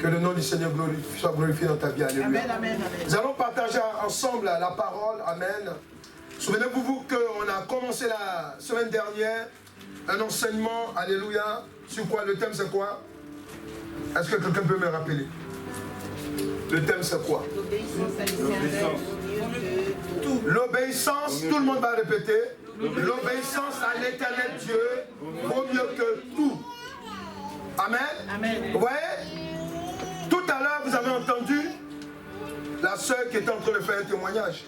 Que le nom du Seigneur soit glorifié dans ta vie. Alléluia. Amen, amen, amen. Nous allons partager ensemble la parole. Amen. Souvenez-vous qu'on a commencé la semaine dernière un enseignement. Alléluia. Sur quoi? Le thème c'est quoi? Est-ce que quelqu'un peut me rappeler? Le thème c'est quoi? L'obéissance, tout le monde va répéter. L'obéissance à l'éternel Dieu vaut mieux que tout. Amen. Amen. Vous voyez? Tout à l'heure, vous avez entendu la sœur qui était en train de faire un témoignage.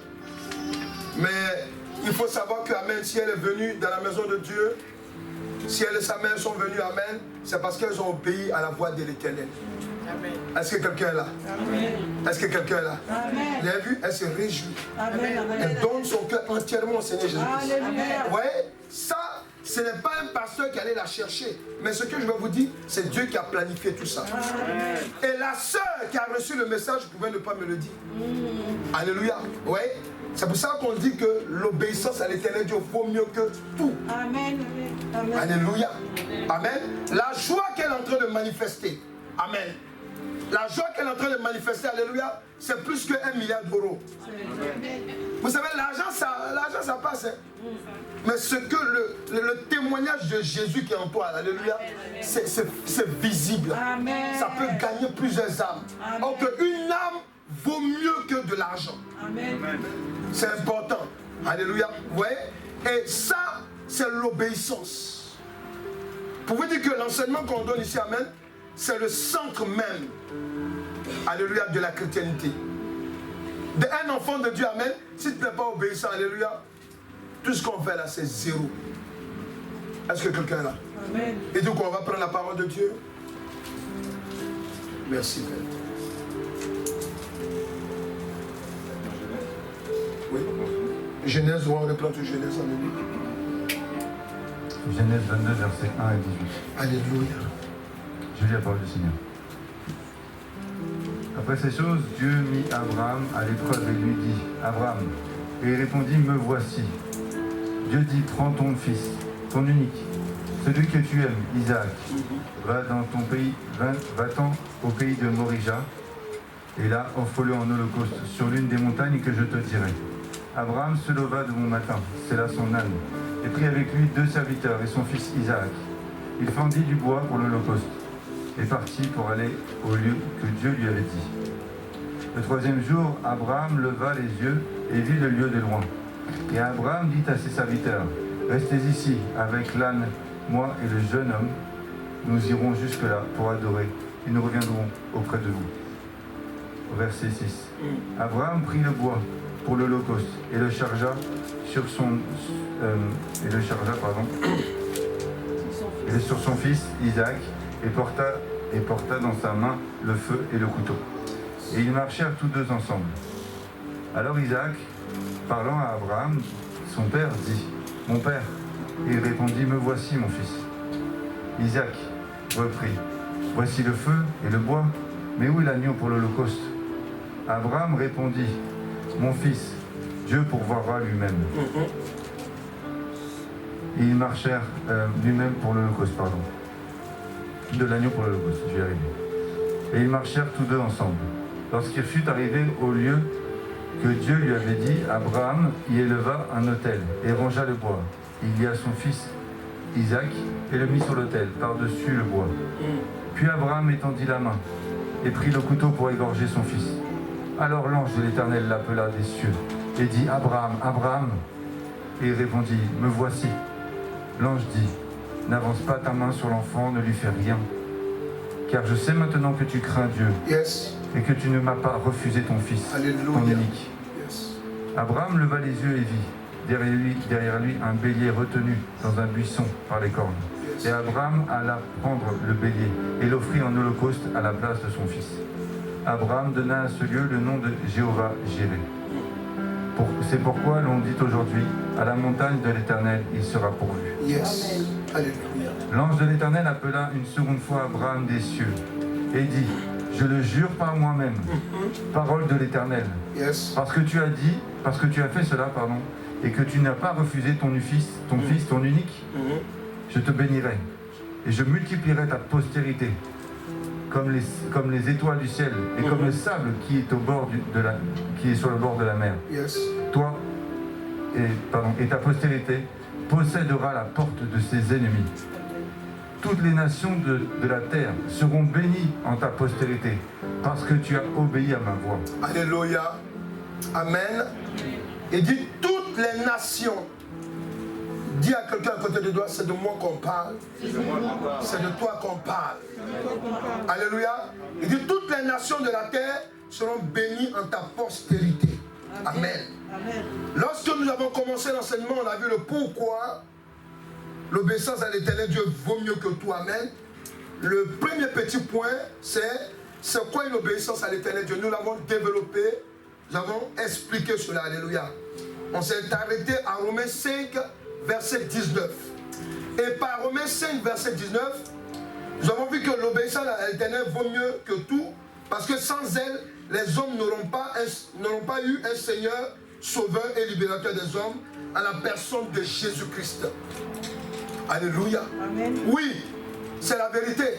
Mais il faut savoir que, amen, si elle est venue dans la maison de Dieu, si elle et sa mère sont venues, amen, c'est parce qu'elles ont obéi à la voix de l'Éternel. Est-ce que quelqu'un est là? Est-ce que quelqu'un est là? Amen. Vous avez vu? Elle se réjouit. Amen. Elle donne son cœur entièrement au Seigneur Jésus-Christ. Vous voyez? Ça, ce n'est pas un pasteur qui allait la chercher. Mais ce que je vais vous dire, c'est Dieu qui a planifié tout ça. Amen. Et la sœur qui a reçu le message pouvait ne pas me le dire. Alléluia. Vous voyez? C'est pour ça qu'on dit que l'obéissance à l'Éternel Dieu vaut mieux que tout. Amen. Amen. Alléluia. Amen. La joie qu'elle est en train de manifester. Amen. La joie qu'elle est en train de manifester, alléluia, c'est plus que 1 milliard d'euros. Vous savez, l'argent ça passe. Hein? Mais ce que le témoignage de Jésus qui est en toi, alléluia, c'est visible. Amen. Ça peut gagner plusieurs âmes. Or qu'une âme vaut mieux que de l'argent. C'est important. Alléluia. Vous voyez? Et ça, c'est l'obéissance. Pour vous dire que l'enseignement qu'on donne ici, amen, c'est le centre même, alléluia, de la chrétienté. Un enfant de Dieu, amen, si tu n'es pas obéissant, alléluia, tout ce qu'on fait là, c'est zéro. Est-ce que quelqu'un est là? Amen. Et donc, on va prendre la parole de Dieu. Merci, Père. Oui. Genèse, on reprend tout Genèse, alléluia. Genèse 22, versets 1 et 18. Alléluia. Je lis la parole du Seigneur. Après ces choses, Dieu mit Abraham à l'épreuve et lui dit, Abraham, et il répondit, me voici. Dieu dit, prends ton fils, ton unique, celui que tu aimes, Isaac, va dans ton pays, va-t'en au pays de Morija, et là, offre-le en holocauste sur l'une des montagnes que je te dirai. Abraham se leva de bon matin, sella son âne, et prit avec lui 2 serviteurs et son fils Isaac. Il fendit du bois pour l'holocauste, et partit pour aller au lieu que Dieu lui avait dit. Le 3e jour, Abraham leva les yeux et vit le lieu de loin. Et Abraham dit à ses serviteurs, restez ici avec l'âne, moi et le jeune homme, nous irons jusque-là pour adorer, et nous reviendrons auprès de vous. Verset 6. Abraham prit le bois pour l'holocauste et le chargea sur son fils Isaac, et porta dans sa main le feu et le couteau. Et ils marchèrent tous deux ensemble. Alors Isaac, parlant à Abraham, son père, dit, mon père. Et il répondit, me voici mon fils. Isaac reprit, voici le feu et le bois, mais où est l'agneau pour l'holocauste? Abraham répondit, mon fils, Dieu pourvoira lui-même. Et ils marchèrent lui-même pour l'holocauste, pardon. De l'agneau pour l'holocauste, je vais y arriver. Et ils marchèrent tous deux ensemble. Lorsqu'il fut arrivé au lieu que Dieu lui avait dit, Abraham y éleva un autel et rangea le bois. Il y a son fils Isaac et le mit sur l'autel, par-dessus le bois. Puis Abraham étendit la main et prit le couteau pour égorger son fils. Alors l'ange de l'Éternel l'appela des cieux et dit, Abraham, Abraham. Et il répondit, me voici. L'ange dit, n'avance pas ta main sur l'enfant, ne lui fais rien. Car je sais maintenant que tu crains Dieu, et que tu ne m'as pas refusé ton fils, ton unique. Abraham leva les yeux et vit derrière lui un bélier retenu dans un buisson par les cornes. Et Abraham alla prendre le bélier et l'offrit en holocauste à la place de son fils. Abraham donna à ce lieu le nom de Jéhovah Jireh. C'est pourquoi l'on dit aujourd'hui, à la montagne de l'Éternel, il sera pourvu. L'ange de l'Éternel appela une seconde fois Abraham des cieux et dit, je le jure par moi-même, parole de l'Éternel, parce que tu as fait cela, et que tu n'as pas refusé ton fils, ton unique, je te bénirai et je multiplierai ta postérité comme les étoiles du ciel et comme le sable qui est, qui est sur le bord de la mer. Yes. Toi et ta postérité possédera la porte de ses ennemis. Toutes les nations de la terre seront bénies en ta postérité, parce que tu as obéi à ma voix. Alléluia. Amen. Il dit toutes les nations. Dis à quelqu'un à côté de toi, c'est de moi qu'on parle. C'est de toi qu'on parle. Alléluia. Il dit toutes les nations de la terre seront bénies en ta postérité. Amen. Lorsque nous avons commencé l'enseignement, on a vu le pourquoi l'obéissance à l'Éternel Dieu vaut mieux que tout. Amen. Le premier petit point, c'est quoi une obéissance à l'Éternel Dieu. Nous l'avons développé, nous avons expliqué cela. Alléluia. On s'est arrêté à Romains 5, verset 19. Et par Romains 5, verset 19, nous avons vu que l'obéissance à l'Éternel vaut mieux que tout, parce que sans elle, les hommes n'auront pas eu un Seigneur, sauveur et libérateur des hommes, à la personne de Jésus-Christ. Alléluia. Amen. Oui, c'est la vérité.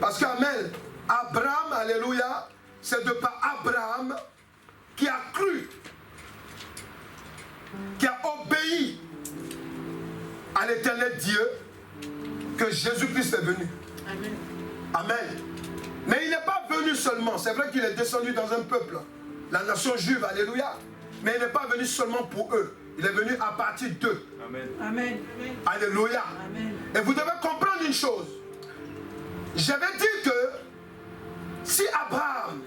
Parce qu'Amen, Abraham, alléluia, c'est de par Abraham qui a cru, qui a obéi à l'Éternel Dieu, que Jésus-Christ est venu. Amen. Amen. Mais il n'est pas venu seulement. C'est vrai qu'il est descendu dans un peuple, la nation juive, alléluia. Mais il n'est pas venu seulement pour eux. Il est venu à partir d'eux. Amen. Amen. Alléluia. Amen. Et vous devez comprendre une chose. J'avais dit que si Abraham,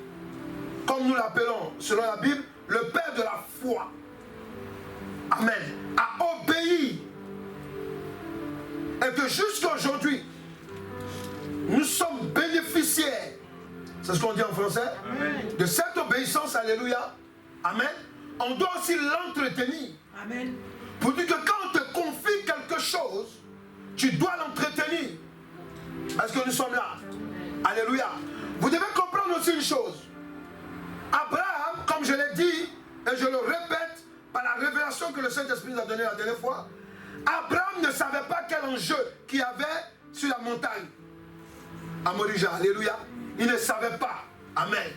comme nous l'appelons selon la Bible, le père de la foi, Amen, a obéi, et que jusqu'à aujourd'hui, nous sommes bénéficiaires, c'est ce qu'on dit en français, Amen, de cette obéissance, alléluia, Amen, on doit aussi l'entretenir. Amen. Pour dire que quand on te confie quelque chose, tu dois l'entretenir. Est-ce que nous sommes là? Alléluia. Vous devez comprendre aussi une chose. Abraham, comme je l'ai dit, et je le répète, par la révélation que le Saint-Esprit nous a donnée la dernière fois, Abraham ne savait pas quel enjeu qu'il y avait sur la montagne à Morija. Alléluia. Il ne savait pas. Amen.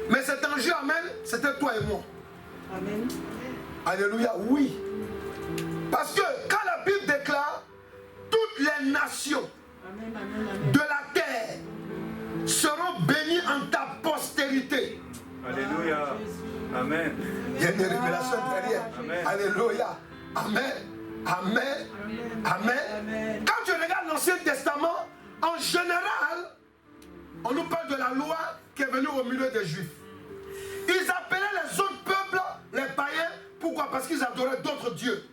Mais cet enjeu, amen, c'était toi et moi. Amen. Alléluia, oui. Parce que quand la Bible déclare toutes les nations de la terre seront bénies en ta postérité. Alléluia. Amen. Il y a une révélation derrière. Amen. Alléluia. Amen. Amen. Amen. Amen. Quand tu regardes l'Ancien Testament, en général, on nous parle de la loi qui est venue au milieu des Juifs. Ils appelaient les autres peuples les païens. Pourquoi? Parce qu'ils adoraient d'autres dieux.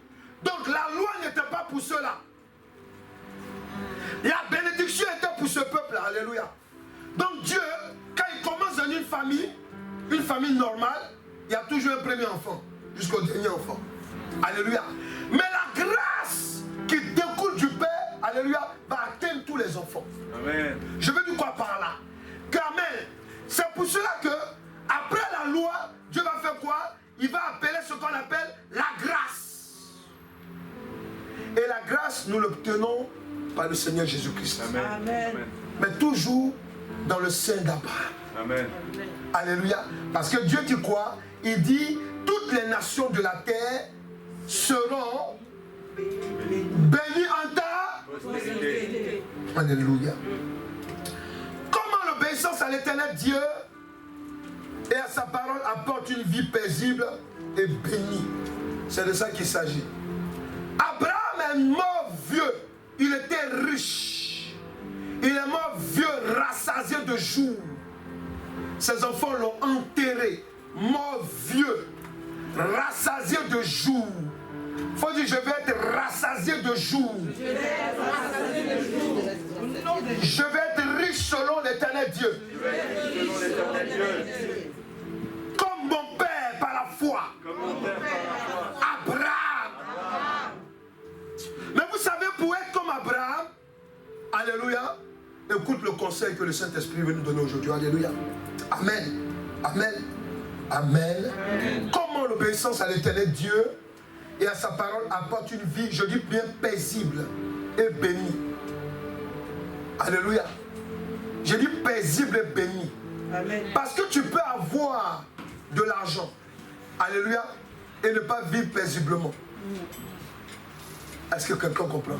Donc la loi n'était pas pour ceux-là. La bénédiction était pour ce peuple-là. Alléluia. Donc Dieu, quand il commence dans une famille normale, il y a toujours un premier enfant, jusqu'au dernier enfant. Alléluia. Mais la grâce qui découle du Père, alléluia, va atteindre tous les enfants. Amen. Je veux dire quoi par là? Amen. C'est pour cela que, après la loi, Dieu va faire quoi? Il va appeler ce qu'on appelle la grâce. Et la grâce, nous l'obtenons par le Seigneur Jésus-Christ. Amen. Amen. Mais toujours dans le sein d'Abraham. Amen. Alléluia. Parce que Dieu dit quoi? Il dit, toutes les nations de la terre seront bénies en ta postérité. Alléluia. Comment l'obéissance à l'Éternel Dieu et à sa parole apporte une vie paisible et bénie? C'est de ça qu'il s'agit. Abraham est mort vieux. Il était riche. Il est mort vieux, rassasié de jours. Ses enfants l'ont enterré, mort vieux, rassasié de jours. Il faut dire, je vais être rassasié de jours. Je vais être riche selon l'Éternel Dieu. Comme mon père par la foi. Abraham. Mais vous savez, pour être comme Abraham, alléluia, écoute le conseil que le Saint-Esprit veut nous donner aujourd'hui. Alléluia. Amen. Amen. Amen. Amen. Comment l'obéissance à l'Éternel Dieu et à sa parole apporte une vie, je dis bien paisible et bénie. Alléluia. J'ai dit paisible et béni. Amen. Parce que tu peux avoir de l'argent. Alléluia. Et ne pas vivre paisiblement. Est-ce que quelqu'un comprend?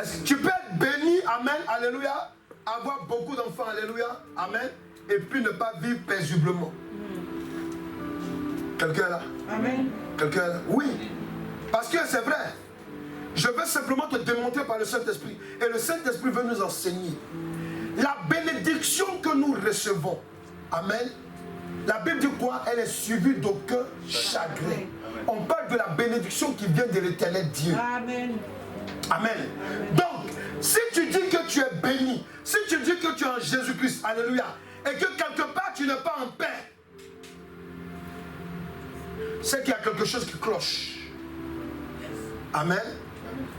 Est-ce que tu peux être béni, amen, alléluia, avoir beaucoup d'enfants, alléluia, amen, et puis ne pas vivre paisiblement. Quelqu'un est là? Amen. Quelqu'un est là? Oui. Parce que c'est vrai. Je veux simplement te démontrer par le Saint-Esprit. Et le Saint-Esprit veut nous enseigner. La bénédiction que nous recevons, amen, la Bible dit quoi? Elle est suivie d'aucun chagrin. On parle de la bénédiction qui vient de l'Éternel Dieu. Amen. Amen. Donc, si tu dis que tu es béni, si tu dis que tu es en Jésus-Christ, alléluia, et que quelque part tu n'es pas en paix, c'est qu'il y a quelque chose qui cloche. Amen.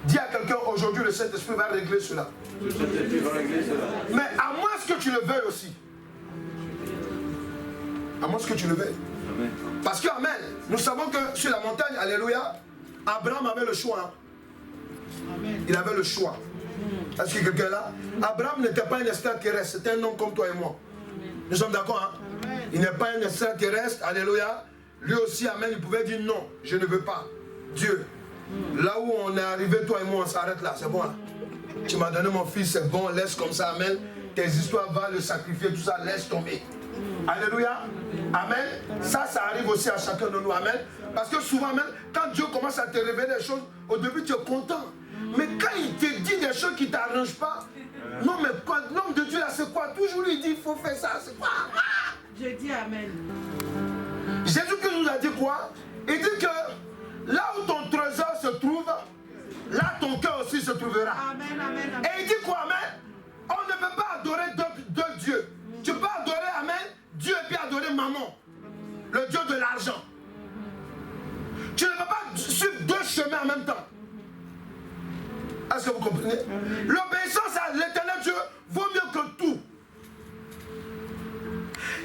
Dis à quelqu'un, aujourd'hui le Saint-Esprit va régler cela. Mais à moins que tu le veuilles aussi. À moins que tu le veuilles. Parce que, amen, nous savons que sur la montagne, alléluia, Abraham avait le choix. Amen. Il avait le choix. Est-ce que quelqu'un est là? Abraham n'était pas un extraterrestre, c'était un homme comme toi et moi. Nous sommes d'accord, hein? Il n'est pas un extraterrestre, alléluia. Lui aussi, amen, il pouvait dire non, je ne veux pas. Dieu, là où on est arrivé, toi et moi, on s'arrête là, c'est bon là. Tu m'as donné mon fils, c'est bon, laisse comme ça, amen. Tes histoires, va le sacrifier, tout ça, laisse tomber. Alléluia. Amen. Ça arrive aussi à chacun de nous. Amen. Parce que souvent, même, quand Dieu commence à te révéler des choses, au début, tu es content. Mais quand il te dit des choses qui ne t'arrangent pas, non, mais quoi, l'homme de Dieu, là, c'est quoi? Toujours lui dit, il faut faire ça, c'est quoi? Je dis Amen. Jésus-Christ nous a dit quoi? Il dit que là où ton trésor se trouve, là ton cœur aussi se trouvera. Amen, amen, amen. Et il dit quoi? Amen. On ne peut pas adorer deux dieux. Tu peux adorer, amen, Dieu et puis adorer maman, le Dieu de l'argent. Tu ne peux pas suivre deux chemins en même temps. Est-ce que vous comprenez? L'obéissance à l'Éternel Dieu vaut mieux que tout.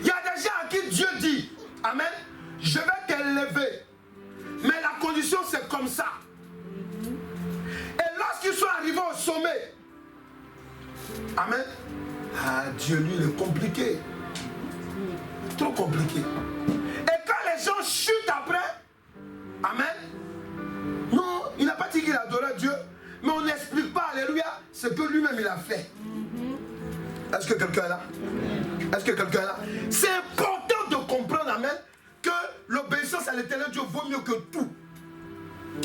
Il y a des gens à qui Dieu dit, amen, je vais t'élever. Mais la condition c'est comme ça. Et lorsqu'ils sont arrivés au sommet, amen, ah, Dieu lui il est compliqué. Trop compliqué. Et quand les gens chutent après, amen, non, il n'a pas dit qu'il adorait Dieu, mais on n'explique pas, alléluia, ce que lui-même il a fait. Est-ce que quelqu'un est là? Est-ce que quelqu'un est là? C'est important de comprendre, amen, que l'obéissance à l'Éternel Dieu vaut mieux que tout.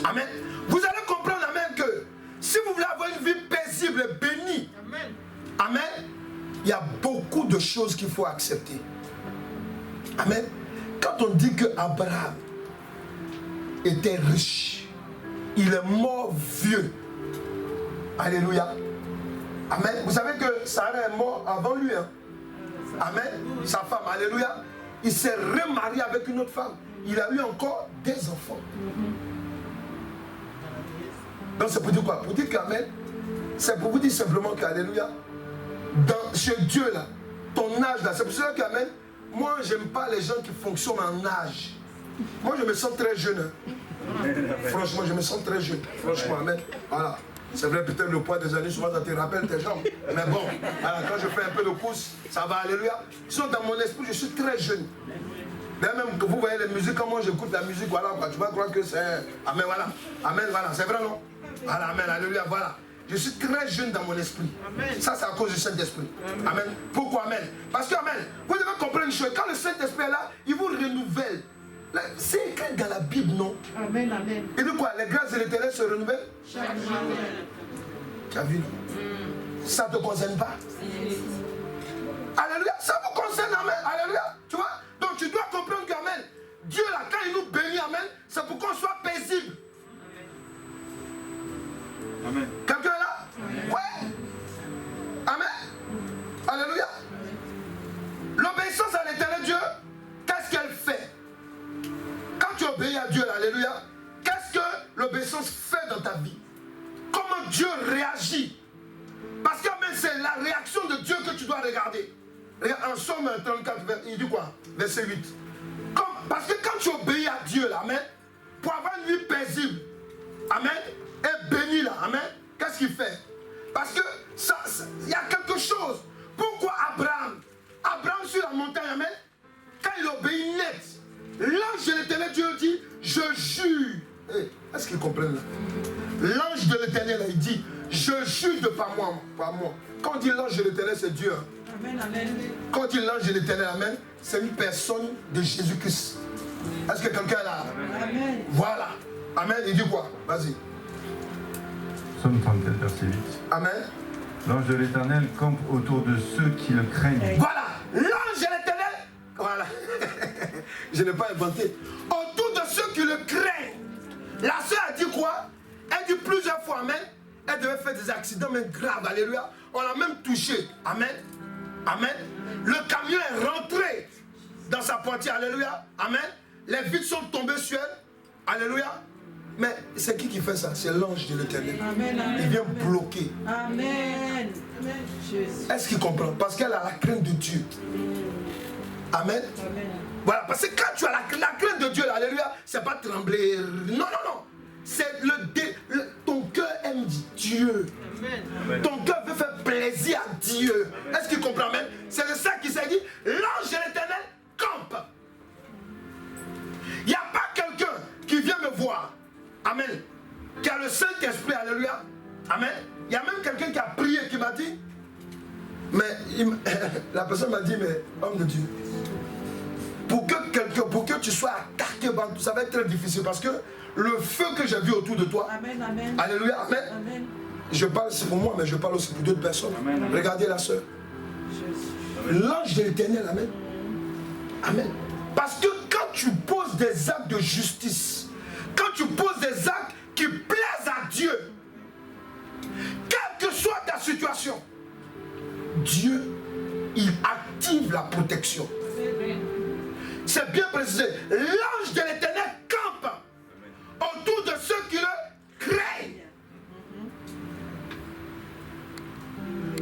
Amen. Vous allez comprendre, amen, que si vous voulez avoir une vie paisible et bénie, amen, amen, il y a beaucoup de choses qu'il faut accepter. Amen. Quand on dit que Abraham était riche, il est mort vieux. Alléluia. Amen. Vous savez que Sarah est mort avant lui. Hein? Amen. Sa femme, alléluia. Il s'est remarié avec une autre femme. Il a eu encore des enfants. Donc c'est pour dire quoi? Pour dire qu'amen, c'est pour vous dire simplement qu'alléluia, chez Dieu là, ton âge là, c'est pour cela qu'amen, moi j'aime pas les gens qui fonctionnent en âge. Moi je me sens très jeune. Hein. Franchement, je me sens très jeune. Franchement, amen. Voilà. C'est vrai, peut-être le poids des années, souvent ça te rappelle tes jambes. Mais bon, alors, quand je fais un peu de pouce, ça va, alléluia. Sinon, dans mon esprit, je suis très jeune. Même que vous voyez les musiques, quand moi j'écoute la musique, voilà, tu vas croire que c'est... Amen, voilà. Amen, voilà. C'est vrai, non? Voilà, amen, alléluia, voilà. Je suis très jeune dans mon esprit. Amen. Ça, c'est à cause du Saint-Esprit. Amen. Amen. Pourquoi, amen? Parce que, amen, vous devez comprendre une chose. Quand le Saint-Esprit est là, il vous renouvelle. C'est écrit dans la Bible, non? Amen, amen. Et de quoi? Les grâces de l'Éternel se renouvellent chaque jour. Tu as vu? Ça ne te concerne pas? Alléluia. Ça vous concerne, amen. Alléluia. Tu vois? Donc tu dois comprendre qu'amen, Dieu là, quand il nous bénit, amen, c'est pour qu'on soit paisible. Amen. Quelqu'un est là? Amen. Ouais. Amen. Alléluia. L'obéissance à l'Éternel Dieu, qu'est-ce qu'elle fait? Quand tu obéis à Dieu, là, alléluia, qu'est-ce que l'obéissance fait dans ta vie? Comment Dieu réagit? Parce que c'est la réaction de Dieu que tu dois regarder. Regarde, en Somme 34, il dit quoi? Verset 8. Parce que quand tu obéis à Dieu, là, amen, pour avoir une vie paisible, amen, et bénie, là, amen, qu'est-ce qu'il fait? Parce que il y a quelque chose Pourquoi Abraham sur la montagne, amen, quand il obéit net, l'ange de l'Éternel Dieu dit, je jure. Est-ce qu'ils comprennent là? L'ange de l'Éternel, il dit, je jure de pas moi. Quand on dit l'ange de l'Éternel, c'est Dieu. Amen, amen. Quand on dit l'ange de l'Éternel, amen, c'est une personne de Jésus-Christ. Est-ce que quelqu'un est là? Amen. Voilà. Amen. Il dit quoi? Vas-y. Psaume 34, verset 8. Amen. L'ange de l'Éternel campe autour de ceux qui le craignent. Voilà. L'ange de l'Éternel. Voilà. Je n'ai pas inventé. Autour de ceux qui le craignent. La sœur a dit quoi? Elle dit plusieurs fois, amen. Elle devait faire des accidents même graves. Alléluia. On l'a même touché. Amen. Amen. Le camion est rentré dans sa portière. Alléluia. Amen. Les vitres sont tombées sur elle. Alléluia. Mais c'est qui fait ça? C'est l'ange de l'Éternel. Il vient bloquer. Amen. Jésus. Est-ce qu'il comprend? Parce qu'elle a la crainte de Dieu. Amen. Amen. Voilà, parce que quand tu as la crainte de Dieu, alléluia, c'est pas trembler. Non. C'est ton cœur aime Dieu. Amen. Ton cœur veut faire plaisir à Dieu. Est-ce qu'il comprend même? C'est de ça qu'il s'est dit, l'ange de l'Éternel campe. Il n'y a pas quelqu'un qui vient me voir. Amen. Qui a le Saint-Esprit, alléluia. Amen. Il y a même quelqu'un qui a prié, qui m'a dit, mais la personne m'a dit, mais homme de Dieu, pour que tu sois attaqué, ça va être très difficile parce que le feu que j'ai vu autour de toi, Amen, amen. alléluia, amen. Amen. Je parle c'est pour moi, mais je parle aussi pour d'autres personnes. Amen. Regardez la soeur. L'ange de l'Éternel, amen. Amen. Parce que quand tu poses des actes de justice, quand tu poses des actes qui plaisent à Dieu, quelle que soit ta situation, Dieu, il active la protection. C'est bien précisé. L'ange de l'Éternel campe autour de ceux qui le craignent.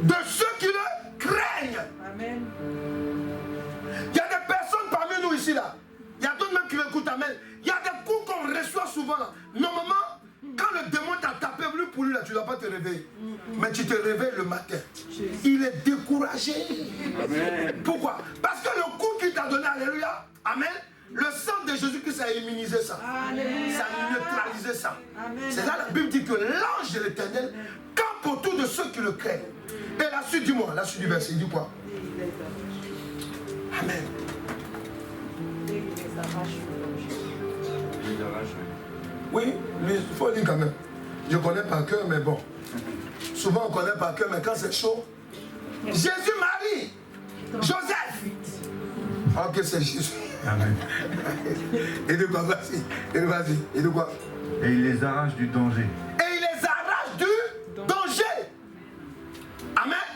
De ceux qui le craignent. Amen. Il y a des personnes parmi nous ici là. Il y a d'autres même qui m'écoutent, amen. Il y a des coups qu'on reçoit souvent là. Normalement, quand le démon t'a tapé lui pour lui là, tu ne dois pas te réveiller. Mais tu te réveilles le matin. Il est découragé. Amen. Pourquoi? Parce que le coup qu'il t'a donné, alléluia, amen, le sang de Jésus-Christ a immunisé ça. Alléluia. Ça a neutralisé ça. C'est là la Bible dit que l'ange de l'Éternel campe autour de ceux qui le craignent. Et la suite, dis-moi, la suite du verset, il dit quoi? Amen. Oui, il faut lire quand même. Je connais par cœur, mais bon. Souvent on connaît par cœur, mais quand c'est chaud. Jésus, Marie, Joseph. Ok, c'est Jésus. Amen. Et de quoi? Vas-y. Et de quoi? Et il les arrache du danger. Et il les arrache du danger. Amen.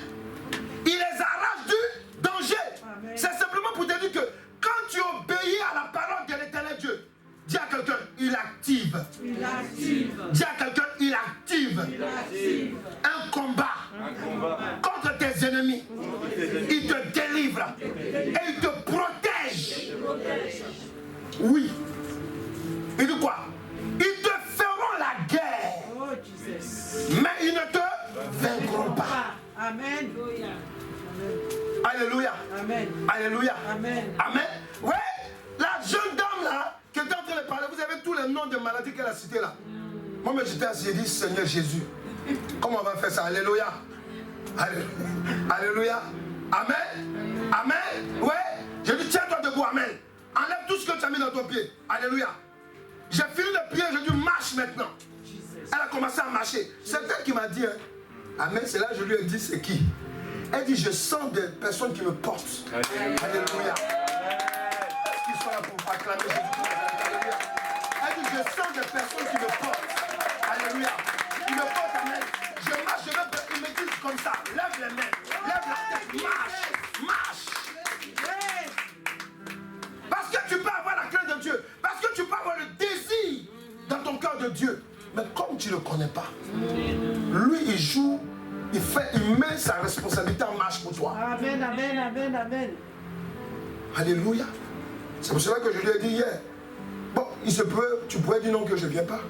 Il les arrache du danger. C'est simplement pour te dire que quand tu obéis à la parole de l'Éternel Dieu, dis à quelqu'un, il active. Il active. Dis à quelqu'un, il active. Il active. Un combat contre tes ennemis. Il te délivre. Et il te protège. Oui. Il dit quoi? Ils te feront la guerre. Oh, Jesus. Mais ils ne te vaincront pas. Amen. Alléluia. Amen. Alléluia. Amen. Amen. Ouais, la jeune dame là, qui était en train de parler, vous avez tous les noms de maladies qu'elle a cités là. Moi, j'étais assis, j'ai dit, Seigneur Jésus, comment on va faire ça? Alléluia. Alléluia. Amen. Amen. Ouais. J'ai dit, tiens-toi debout. Amen. Enlève tout ce que tu as mis dans ton pied. Alléluia. J'ai fini de prier, j'ai dit, marche maintenant. Elle a commencé à marcher. C'est elle qui m'a dit, hein. Amen. C'est là que je lui ai dit, c'est qui? Elle dit, je sens des personnes qui me portent. Alléluia. Est-ce qu'ils sont là pour acclamer Jésus-Christ? Alléluia. Elle dit, je sens des personnes qui me portent. Alléluia. Ils me portent, amen. Je marche, ils me disent comme ça. Lève les mains, lève la tête, marche. Parce que tu peux avoir la crainte de Dieu. Parce que tu peux avoir le désir dans ton cœur de Dieu. Mais comme tu ne le connais pas, lui, il joue, il met sa responsabilité en marche pour toi. Amen, amen, amen, amen. Alléluia. C'est pour cela que je lui ai dit hier. Bon, il se peut, tu pourrais dire non que je ne viens pas.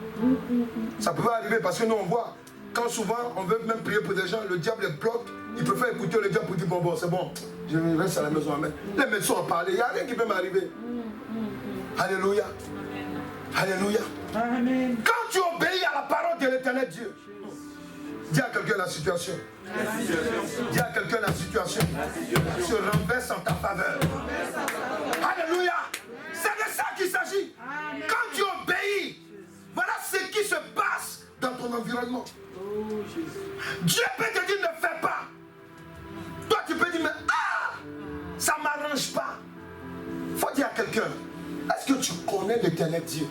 Ça peut arriver parce que nous on voit quand souvent on veut même prier pour des gens, le diable les bloque. Il préfère écouter le diable pour dire bon, c'est bon, je reste à la maison. Amen. Les médecins ont parlé, il n'y a rien qui peut m'arriver. Alléluia. Alléluia. Amen. Quand tu obéis à la parole de l'Éternel Dieu, dis à quelqu'un la situation. Dis à quelqu'un la situation se renverse en ta faveur. Alléluia. C'est de ça qu'il s'agit. Quand tu obéis, voilà ce qui se passe dans ton environnement. Dieu peut te dire ne fais pas. Toi tu peux dire mais ça ne m'arrange pas. Il faut dire à quelqu'un, est-ce que tu connais l'Éternel Dieu?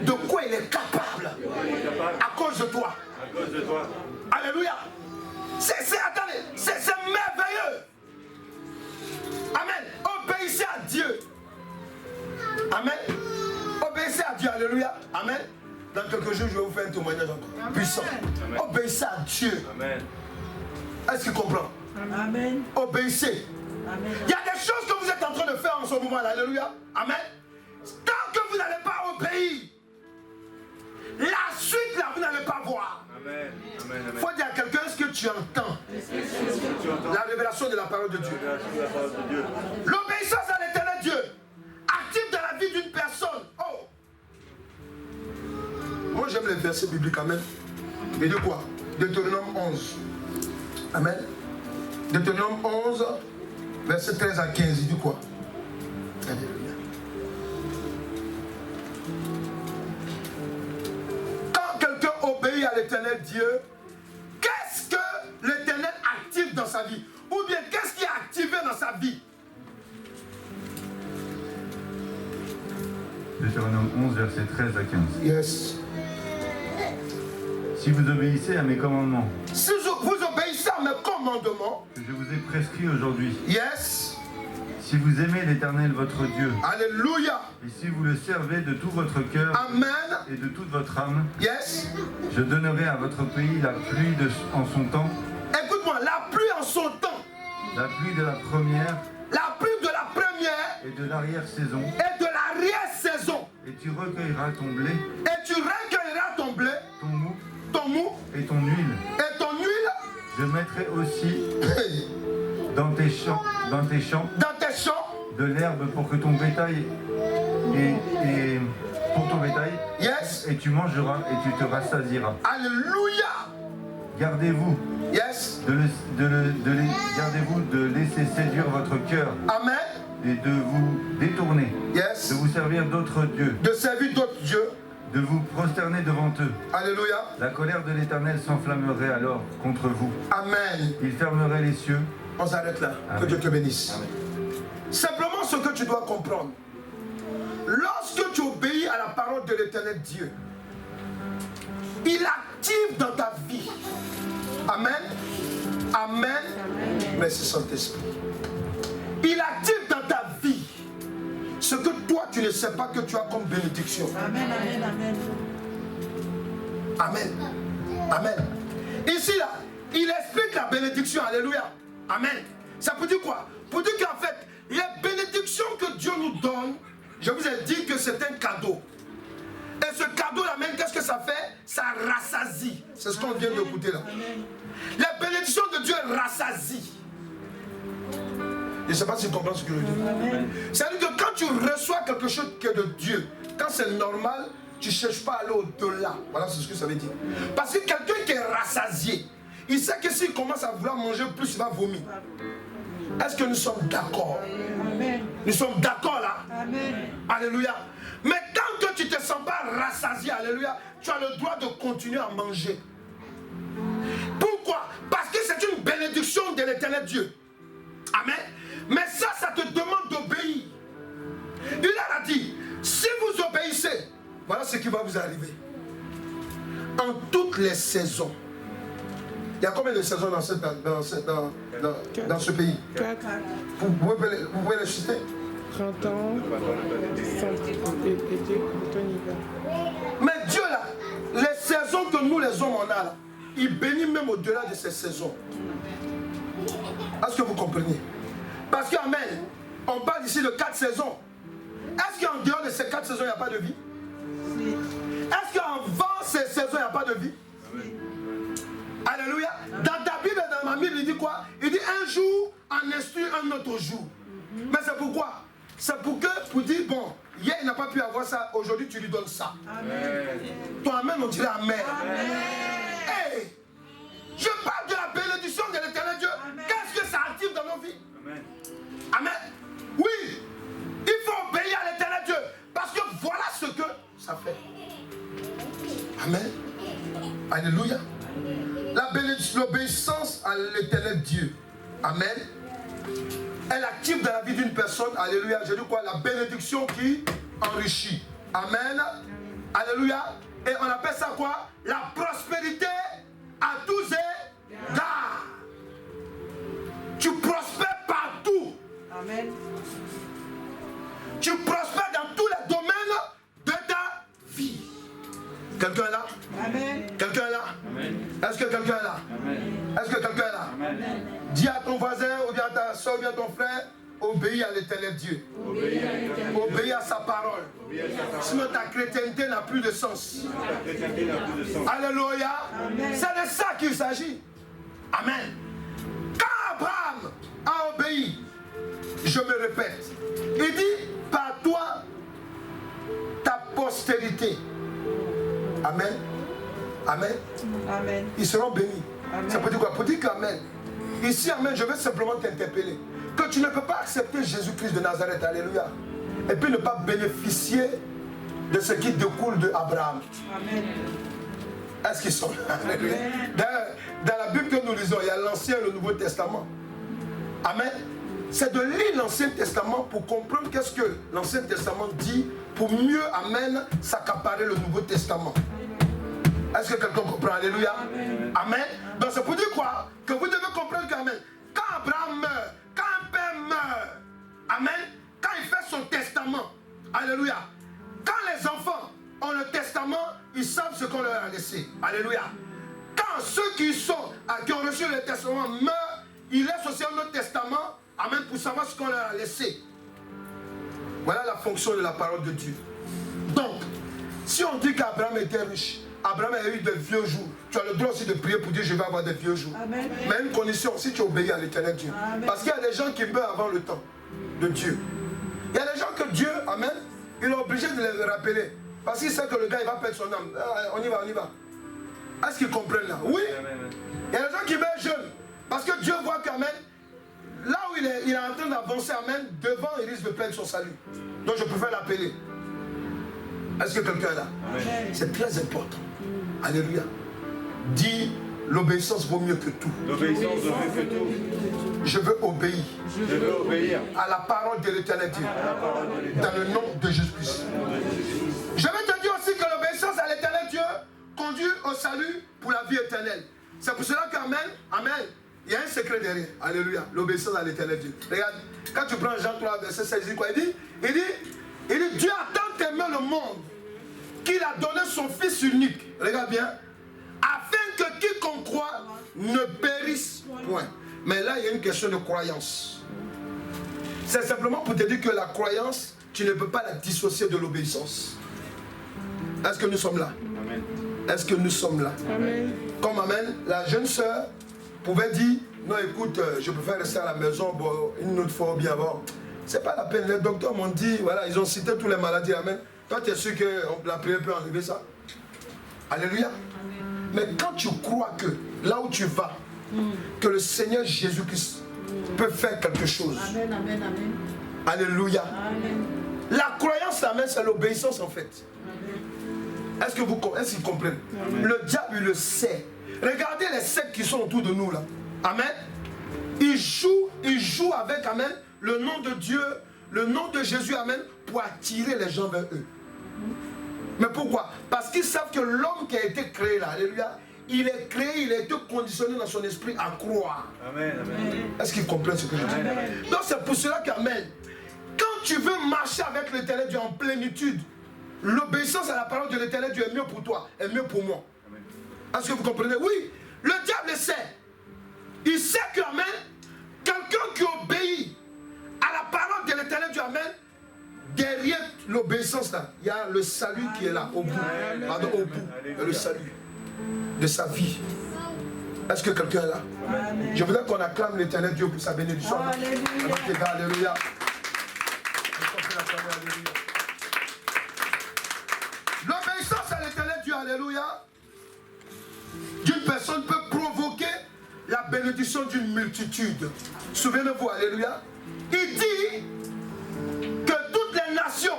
De quoi il est capable? À cause de toi. Alléluia. Attendez, c'est merveilleux. Amen. Obéissez à Dieu. Amen. Obéissez à Dieu. Alléluia. Amen. Dans quelques jours, je vais vous faire un témoignage encore puissant. Amen. Obéissez à Dieu. Amen. Est-ce qu'il comprend? Amen. Obéissez. Amen. Il y a des choses que vous êtes en train de faire en ce moment-là. Alléluia. Amen. Tant que vous n'allez pas obéir, la suite là, vous n'allez pas voir. Amen. Amen. Il faut dire à quelqu'un ce que tu entends. La révélation de la parole de Dieu. L'obéissance à l'Éternel Dieu active dans la vie d'une personne. Oh. Moi j'aime les versets bibliques. Amen. Mais de quoi? Deutéronome 11. Amen. Deutéronome 11, verset 13 à 15. Il dit quoi? Alléluia. Quand quelqu'un obéit à l'Éternel Dieu, qu'est-ce que l'Éternel active dans sa vie? Ou bien qu'est-ce qui est activé dans sa vie? Deutéronome 11, verset 13 à 15. Yes. Si vous obéissez à mes commandements, Si vous obéissez à mes commandements, que je vous ai prescrits aujourd'hui, yes. si vous aimez l'Éternel votre Dieu, Alléluia. et si vous le servez de tout votre cœur Amen. et de toute votre âme, Yes. je donnerai à votre pays la pluie en son temps, Écoute-moi, la pluie en son temps, la pluie de la première la pluie de la première et de l'arrière-saison, et de l'arrière-saison. et tu recueilleras ton blé, Et tu recueilleras ton blé, ton mou ton mou et ton huile. et ton huile Je mettrai aussi dans tes champs dans tes champs. de l'herbe pour que ton bétail et pour ton bétail, Yes. et tu mangeras et tu te rassasieras. Alléluia. Gardez-vous Yes. gardez-vous de laisser séduire votre cœur Amen. et de vous détourner, Yes. de vous servir d'autres dieux, De servir d'autres dieux. de vous prosterner devant eux. Alléluia. La colère de l'Éternel s'enflammerait alors contre vous. Amen. Il fermerait les cieux. On s'arrête là. Amen. Que Dieu te bénisse. Amen. Simplement ce que tu dois comprendre. Lorsque tu obéis à la parole de l'Éternel Dieu, il active dans ta vie. Amen. Amen. Merci Saint-Esprit. Il active dans ta vie ce que toi tu ne sais pas que tu as comme bénédiction. Amen, amen, amen. Amen. Amen. Ici là, il explique la bénédiction. Alléluia. Amen. Ça peut dire quoi? Pour dire qu'en fait, les bénédictions que Dieu nous donne, je vous ai dit que c'est un cadeau. Et ce cadeau-là même, qu'est-ce que ça fait? Ça rassasie. C'est ce qu'on vient d'écouter là. Les bénédictions de Dieu rassasient. Je ne sais pas si tu comprends ce que je dis. C'est-à-dire que quand tu reçois quelque chose qui est de Dieu, quand c'est normal, tu ne cherches pas à aller au-delà. Voilà ce que ça veut dire. Parce que quelqu'un qui est rassasié, il sait que s'il commence à vouloir manger plus, il va vomir. Est-ce que nous sommes d'accord? Amen. Nous sommes d'accord là? Amen. Alléluia. Mais tant que tu ne te sens pas rassasié, alléluia, tu as le droit de continuer à manger. Pourquoi? Parce que c'est une bénédiction de l'Éternel Dieu. Amen. Mais ça te demande d'obéir. Il a dit, si vous obéissez, voilà ce qui va vous arriver. En toutes les saisons. Il y a combien de saisons dans ce pays? 4. Vous pouvez les citer? Printemps, été, automne, hiver. Mais Dieu là, les saisons que nous les hommes on a là, il bénit même au-delà de ces saisons. Est-ce que vous comprenez? Parce qu'Amen, on parle ici de 4 saisons. Est-ce qu'en dehors de ces 4 saisons, il n'y a pas de vie? Est-ce qu'avant ces saisons, il n'y a pas de vie? Alléluia. Dans ta Bible et dans ma Bible, il dit quoi? Il dit un jour en instruit un autre jour. Mais c'est pourquoi? C'est pour dire, bon, hier il n'a pas pu avoir ça, aujourd'hui tu lui donnes ça. Amen. Ton amen, on dirait amen. Hey, je parle de la bénédiction de l'éternel Dieu. Qu'est-ce que ça active dans nos vies? Amen. Amen. Oui, il faut obéir à l'éternel Dieu. Parce que voilà ce que ça fait. Amen. Alléluia. L'obéissance à l'éternel Dieu. Amen. Elle active dans la vie d'une personne. Alléluia. Je dis quoi? La bénédiction qui enrichit. Amen. Alléluia. Et on appelle ça quoi? La prospérité à tous égards. Tu prospères partout. Amen. Tu prospères dans tous les domaines de ta vie. Quelqu'un est là? Amen. Quelqu'un est là? Amen. Est-ce que quelqu'un est là? Amen. Est-ce que quelqu'un est là? Amen. Dis à ton voisin, ou bien à ta soeur, ou bien à ton frère, obéis à l'éternel Dieu. Obéis à sa parole. Sinon ta chrétienté n'a plus de sens. Alléluia. C'est de ça qu'il s'agit. Amen. Quand Abraham a obéi, je me répète, il dit, par toi, ta postérité. Amen. Amen. Amen. Ils seront bénis. Amen. Ça peut dire quoi? Pour dire qu'Amen. Ici, Amen, je veux simplement t'interpeller. Que tu ne peux pas accepter Jésus-Christ de Nazareth. Alléluia. Et puis ne pas bénéficier de ce qui découle de Abraham. Amen. Est-ce qu'ils sont là? Dans la Bible que nous lisons, il y a l'Ancien et le Nouveau Testament. Amen. C'est de lire l'Ancien Testament pour comprendre qu'est-ce que l'Ancien Testament dit, pour mieux, Amen, s'accaparer le Nouveau Testament. Est-ce que quelqu'un comprend? Alléluia. Amen. Amen. Donc c'est pour dire quoi? Que vous devez comprendre qu'Amen, quand Abraham meurt, quand un père meurt, Amen, quand il fait son testament, Alléluia, quand les enfants ont le testament, ils savent ce qu'on leur a laissé. Alléluia. Quand ceux qui ont reçu le testament meurent, ils laissent aussi un autre testament, Amen, pour savoir ce qu'on leur a laissé. Voilà la fonction de la parole de Dieu. Donc, si on dit qu'Abraham était riche, Abraham a eu de vieux jours, tu as le droit aussi de prier pour dire je vais avoir des vieux jours. Amen. Mais une condition, si tu obéis à l'éternel Dieu. Amen. Parce qu'il y a des gens qui meurent avant le temps de Dieu. Il y a des gens que Dieu, Amen, il est obligé de les rappeler. Parce qu'il sait que le gars il va perdre son âme. On y va, on y va. Est-ce qu'ils comprennent là? Oui. Amen. Il y a des gens qui meurent jeunes. Parce que Dieu voit qu'Amen, là où il est en train d'avancer, Amen, devant il risque de perdre son salut. Donc je préfère l'appeler. Est-ce que quelqu'un est là? C'est très important. Alléluia. Dis, l'obéissance vaut mieux que tout. L'obéissance vaut mieux que tout. Je veux obéir. Je veux obéir à la parole de l'éternel Dieu. Dans le nom de Jésus-Christ. Je vais te dire aussi que l'obéissance à l'éternel Dieu conduit au salut pour la vie éternelle. C'est pour cela qu'Amen, Amen, il y a un secret derrière. Alléluia. L'obéissance à l'éternel Dieu. Regarde, quand tu prends Jean 3, verset 16, il dit quoi? Il dit, Dieu a tant aimé le monde qu'il a donné son Fils unique. Regarde bien. Afin que quiconque croit ne périsse point. Mais là, il y a une question de croyance. C'est simplement pour te dire que la croyance, tu ne peux pas la dissocier de l'obéissance. Est-ce que nous sommes là? Amen. Est-ce que nous sommes là? Amen. Comme Amen, la jeune sœur pouvait dire, non écoute, je préfère rester à la maison bon, une autre fois ou bien avant. C'est pas la peine. Les docteurs m'ont dit, voilà, ils ont cité toutes les maladies. Amen. Toi, tu es sûr que la prière peut enlever ça? Alléluia. Amen. Mais quand tu crois que là où tu vas, que le Seigneur Jésus-Christ peut faire quelque chose. Amen, amen, amen. Alléluia. Amen. La croyance, amen, c'est l'obéissance en fait. Est-ce qu'ils comprennent? Amen. Le diable, il le sait. Regardez les sectes qui sont autour de nous là. Amen. Ils jouent avec, amen, le nom de Dieu, le nom de Jésus, amen, pour attirer les gens vers eux. Mais pourquoi? Parce qu'ils savent que l'homme qui a été créé là, alléluia, il est créé, il a été conditionné dans son esprit à croire. Amen, amen. Est-ce qu'ils comprennent ce que je dis? Donc c'est pour cela qu'amen, quand tu veux marcher avec l'éternel Dieu en plénitude, l'obéissance à la parole de l'éternel Dieu est mieux pour toi, est mieux pour moi. Est-ce que vous comprenez? Oui, le diable sait. Il sait que, amen, quelqu'un qui obéit à la parole de l'éternel Dieu, amen, derrière l'obéissance là, il y a le salut qui est là, au bout. Pardon, au bout, il y a le salut. de sa vie. Est-ce que quelqu'un est là? Amen. Je voudrais qu'on acclame l'Éternel Dieu pour sa bénédiction. Alléluia. Alléluia. L'obéissance à l'Éternel Dieu, alléluia, d'une personne peut provoquer la bénédiction d'une multitude. Souvenez-vous, alléluia. Il dit que toutes les nations,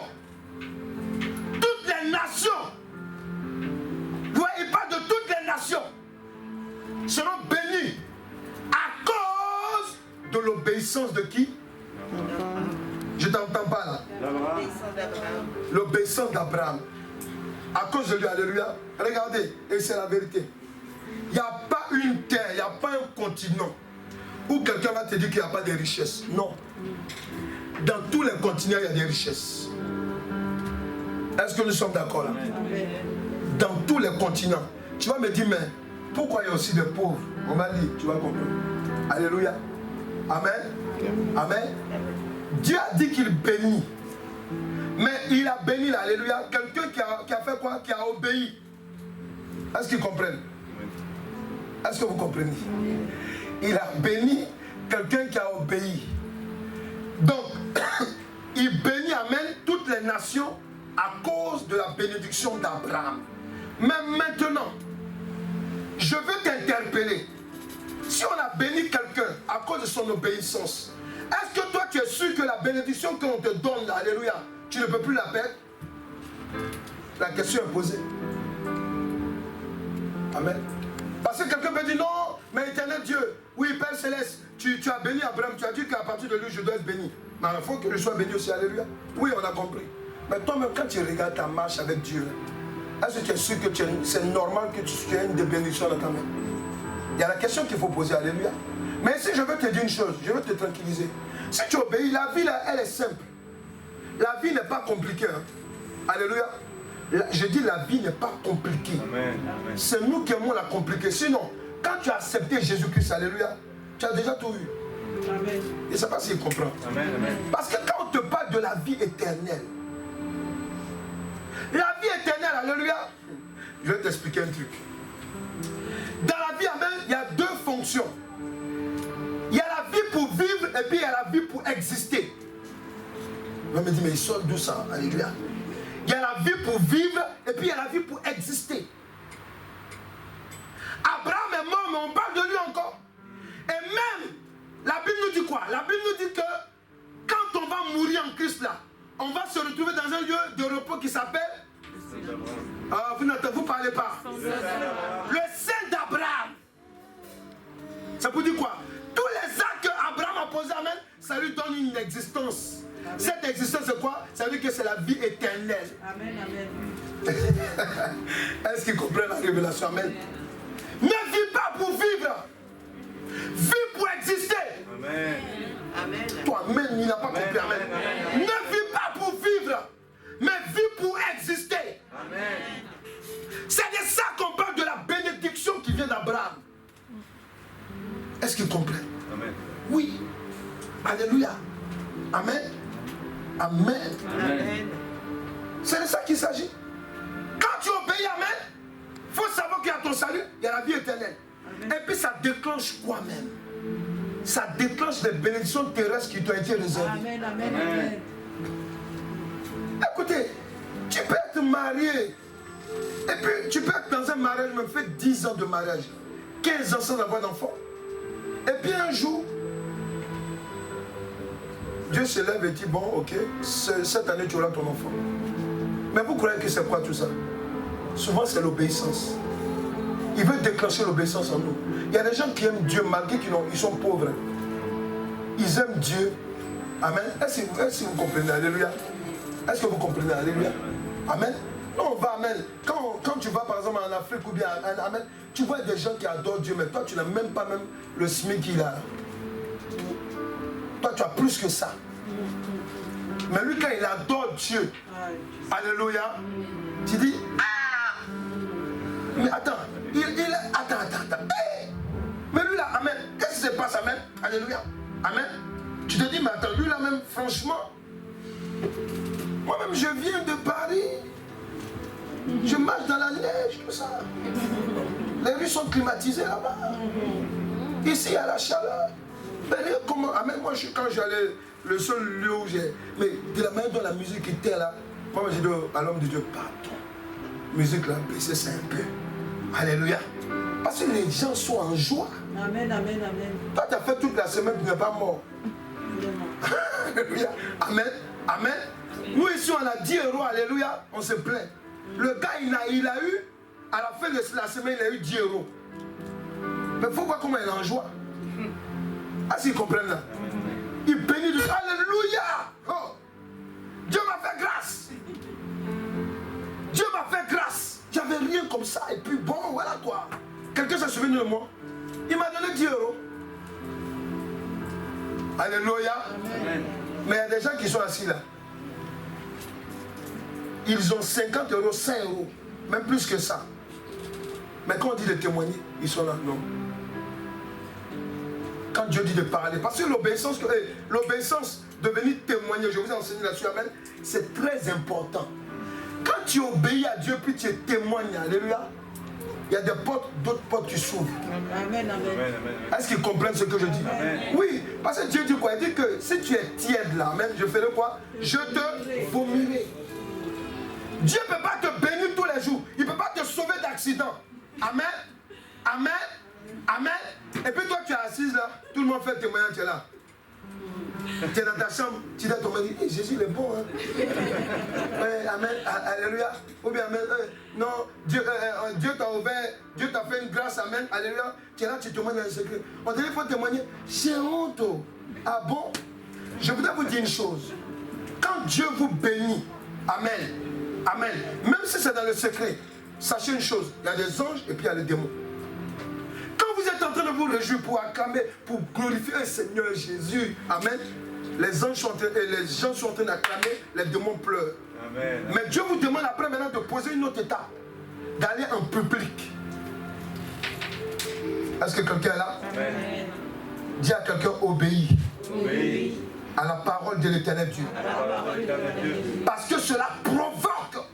il parle de toutes les nations, seront bénies à cause de l'obéissance de qui? Je ne t'entends pas là. L'obéissance d'Abraham. À cause de lui, alléluia. Regardez, et c'est la vérité. Il n'y a pas une terre, il n'y a pas un continent où quelqu'un va te dire qu'il n'y a pas de richesses. Non. Dans tous les continents, il y a des richesses. Est-ce que nous sommes d'accord là? Dans tous les continents. Tu vas me dire, mais pourquoi il y a aussi des pauvres? On va dire, tu vas comprendre. Alléluia. Amen. Amen. Dieu a dit qu'il bénit. Mais il a béni, là, alléluia, quelqu'un qui a fait quoi? Qui a obéi. Est-ce qu'ils comprennent? Est-ce que vous comprenez? Il a béni quelqu'un qui a obéi. Donc, il bénit, amen, toutes les nations à cause de la bénédiction d'Abraham. Mais maintenant, je veux t'interpeller. Si on a béni quelqu'un à cause de son obéissance, est-ce que toi tu es sûr que la bénédiction qu'on te donne là, alléluia, tu ne peux plus la perdre? La question est posée. Amen. Parce que quelqu'un peut dire non, mais éternel Dieu, oui, Père Céleste, tu as béni Abraham, tu as dit qu'à partir de lui je dois être béni. Mais il faut que je sois béni aussi, alléluia. Oui, on a compris. Mais toi-même, quand tu regardes ta marche avec Dieu, est-ce que tu es sûr que c'est normal que tu aies une bénédiction dans ta main? Il y a la question qu'il faut poser, alléluia. Mais si je veux te dire une chose, je veux te tranquilliser. Si tu obéis, la vie là, elle est simple. La vie n'est pas compliquée. Hein. Alléluia. Je dis la vie n'est pas compliquée. C'est nous qui aimons la compliquer. Sinon, quand tu as accepté Jésus-Christ, alléluia, tu as déjà tout eu. Amen. Je ne sais pas s'il comprend. Amen. Parce que quand on te parle de la vie éternelle, la vie éternelle, alléluia, je vais t'expliquer un truc. Dans la vie, amen, il y a deux fonctions. Il y a la vie pour vivre et puis il y a la vie pour exister. On me dit, mais il sort d'où ça? Alléluia. Il y a la vie pour vivre et puis il y a la vie pour exister. Abraham est mort, mais on parle de lui encore. Et même, la Bible nous dit quoi? La Bible nous dit que quand on va mourir en Christ là, on va se retrouver dans un lieu de repos qui s'appelle... vous ne parlez pas. Le sein d'Abraham. Ça vous dit quoi? Tous les actes qu'Abraham a posés, amen, ça lui donne une existence. Cette existence, c'est quoi? Ça veut dire que c'est la vie éternelle. Amen, amen. Est-ce qu'ils comprennent la révélation? Amen. Ne vis pas pour vivre. Vis pour exister. Amen. Amen. Toi-même, il n'a pas compris. Amen. Amen. Ne vis pas pour vivre, mais vis pour exister. Amen. C'est de ça qu'on parle de la bénédiction qui vient d'Abraham. Est-ce qu'ils comprennent? Amen. Oui. Alléluia. Amen. Amen. Amen. C'est de ça qu'il s'agit. Quand tu obéis, amen, il faut savoir qu'il y a ton salut, il y a la vie éternelle. Amen. Et puis ça déclenche quoi même? Ça déclenche les bénédictions terrestres qui t'ont été réservées. Amen, amen, amen. Écoutez, tu peux être marié, et puis tu peux être dans un mariage, même fait 10 ans de mariage, 15 ans sans avoir d'enfant. Et puis un jour, Dieu se lève et dit, bon, ok, cette année tu auras ton enfant. Mais vous croyez que c'est quoi tout ça? Souvent c'est l'obéissance. Il veut déclencher l'obéissance en nous. Il y a des gens qui aiment Dieu malgré qu'ils sont pauvres. Ils aiment Dieu. Amen. Est-ce que vous comprenez? Alléluia. Est-ce que vous comprenez? Alléluia. Amen. Non, on va, amen. Quand tu vas par exemple en Afrique ou bien, amen, tu vois des gens qui adorent Dieu, mais toi tu n'as même pas même le SMIC qu'il a. Toi tu as plus que ça. Mais lui quand il adore Dieu, alléluia, tu dis, ah, mais attends, attends. Hey! Mais lui là, amen, qu'est-ce qui se passe, amen, alléluia, amen. Tu te dis, mais attends, lui là même, franchement, moi-même je viens de Paris, je marche dans la neige, tout ça. Les rues sont climatisées là-bas. Ici, il y a la chaleur. Mais comment, amen, moi, quand j'allais, le seul lieu où j'ai... Mais de la manière dont la musique était là, moi, j'ai dit à l'homme de Dieu, pardon. Musique là, baissez ça un peu. Alléluia. Parce que les gens sont en joie. Amen, amen, amen. Toi, tu as fait toute la semaine, tu n'es pas mort. Alléluia. Amen. Amen. Nous ici, on a 10 euros, alléluia, on se plaint. Le gars, il a eu, à la fin de la semaine, il a eu 10 euros. Mais il faut voir comment il est en joie. Ah, s'ils comprennent là. Il bénit Dieu. Alléluia. Oh. Dieu m'a fait grâce. Dieu m'a fait grâce. J'avais rien comme ça. Et puis bon, voilà quoi. Quelqu'un s'est souvenu de moi. Il m'a donné 10 euros. Alléluia. Amen. Mais il y a des gens qui sont assis là. Ils ont 50 euros, 5 euros. Même plus que ça. Mais quand on dit de témoigner, ils sont là. Non. Quand Dieu dit de parler. Parce que l'obéissance de venir témoigner, je vous ai enseigné là-dessus, amen, c'est très important. Quand tu obéis à Dieu, puis tu témoignes, alléluia, il y a des portes, d'autres portes qui s'ouvrent. Amen, amen. Est-ce qu'ils comprennent ce que je dis? Amen. Oui, parce que Dieu dit quoi? Il dit que si tu es tiède là, même, je ferai quoi? Je te vomirai. Dieu ne peut pas te bénir tous les jours. Il ne peut pas te sauver d'accident. Amen. Amen. Amen. Et puis toi, tu es assise là, tout le monde fait le témoignage, tu es là. Tu es dans ta chambre, tu dis à ton mari, hey, Jésus il est bon. Hein? Ouais, amen, alléluia. Ou bien, amen, non, Dieu t'a ouvert, Dieu t'a fait une grâce, amen, alléluia. Tu es là, tu témoignes dans le secret. On te dit, il faut témoigner. J'ai honte. Ah bon? Je voudrais vous dire une chose. Quand Dieu vous bénit, amen, amen, même si c'est dans le secret, sachez une chose, il y a des anges et puis il y a les démons. Vous êtes en train de vous réjouir pour acclamer, pour glorifier le Seigneur Jésus. Amen. Les anges sont et les gens sont en train d'acclamer, les démons pleurent. Amen. Mais Dieu vous demande après maintenant de poser une autre étape, d'aller en public. Est-ce que quelqu'un est là? Amen. Dis à quelqu'un, obéis. Obéis à la parole de l'Éternel Dieu. Parce que cela provoque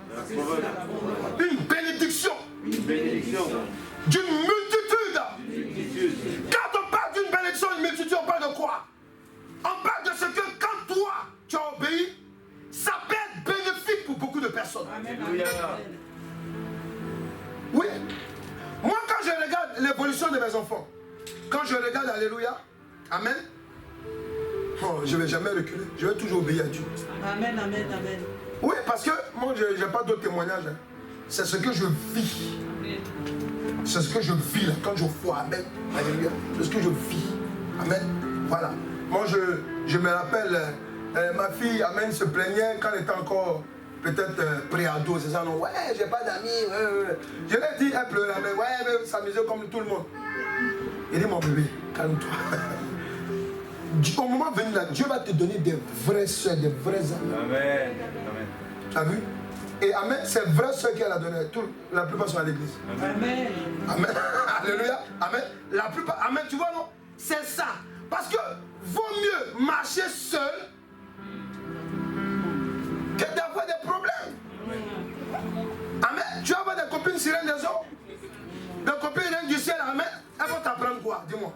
une bénédiction. D'une multitude. Quand on parle d'une bénédiction, une multitude, on parle de quoi? On parle de ce que quand toi, tu as obéi, ça peut être bénéfique pour beaucoup de personnes. Amen. Oui. Moi, quand je regarde l'évolution de mes enfants, quand je regarde, alléluia, amen, oh, je ne vais jamais reculer. Je vais toujours obéir à Dieu. Amen, amen, amen. Oui, parce que moi, je n'ai pas d'autres témoignages. Hein. C'est ce que je vis. C'est ce que je vis là, quand je vois, amen, alléluia, c'est ce que je vis, amen, voilà. Moi je me rappelle, ma fille, amen, se plaignait quand elle était encore peut-être pré-ado, c'est ça, non, ouais, j'ai pas d'amis, Je lui ai dit, elle pleurait, mais ouais, elle s'amusait comme tout le monde. Il dit, mon bébé, calme-toi. Au moment venu là, Dieu va te donner des vraies soeurs, des vrais amis. Amen, amen. Tu as vu? Et amen, c'est vrai ce qu'elle a donné. La plupart sont à l'église. Amen. Amen. Alléluia. Amen. La plupart. Amen. Tu vois, non? C'est ça. Parce que vaut mieux marcher seul que d'avoir des problèmes. Amen. Tu vas avoir des copines sirènes des eaux. Des copines reines du ciel. Amen. Elles vont t'apprendre quoi? Dis-moi.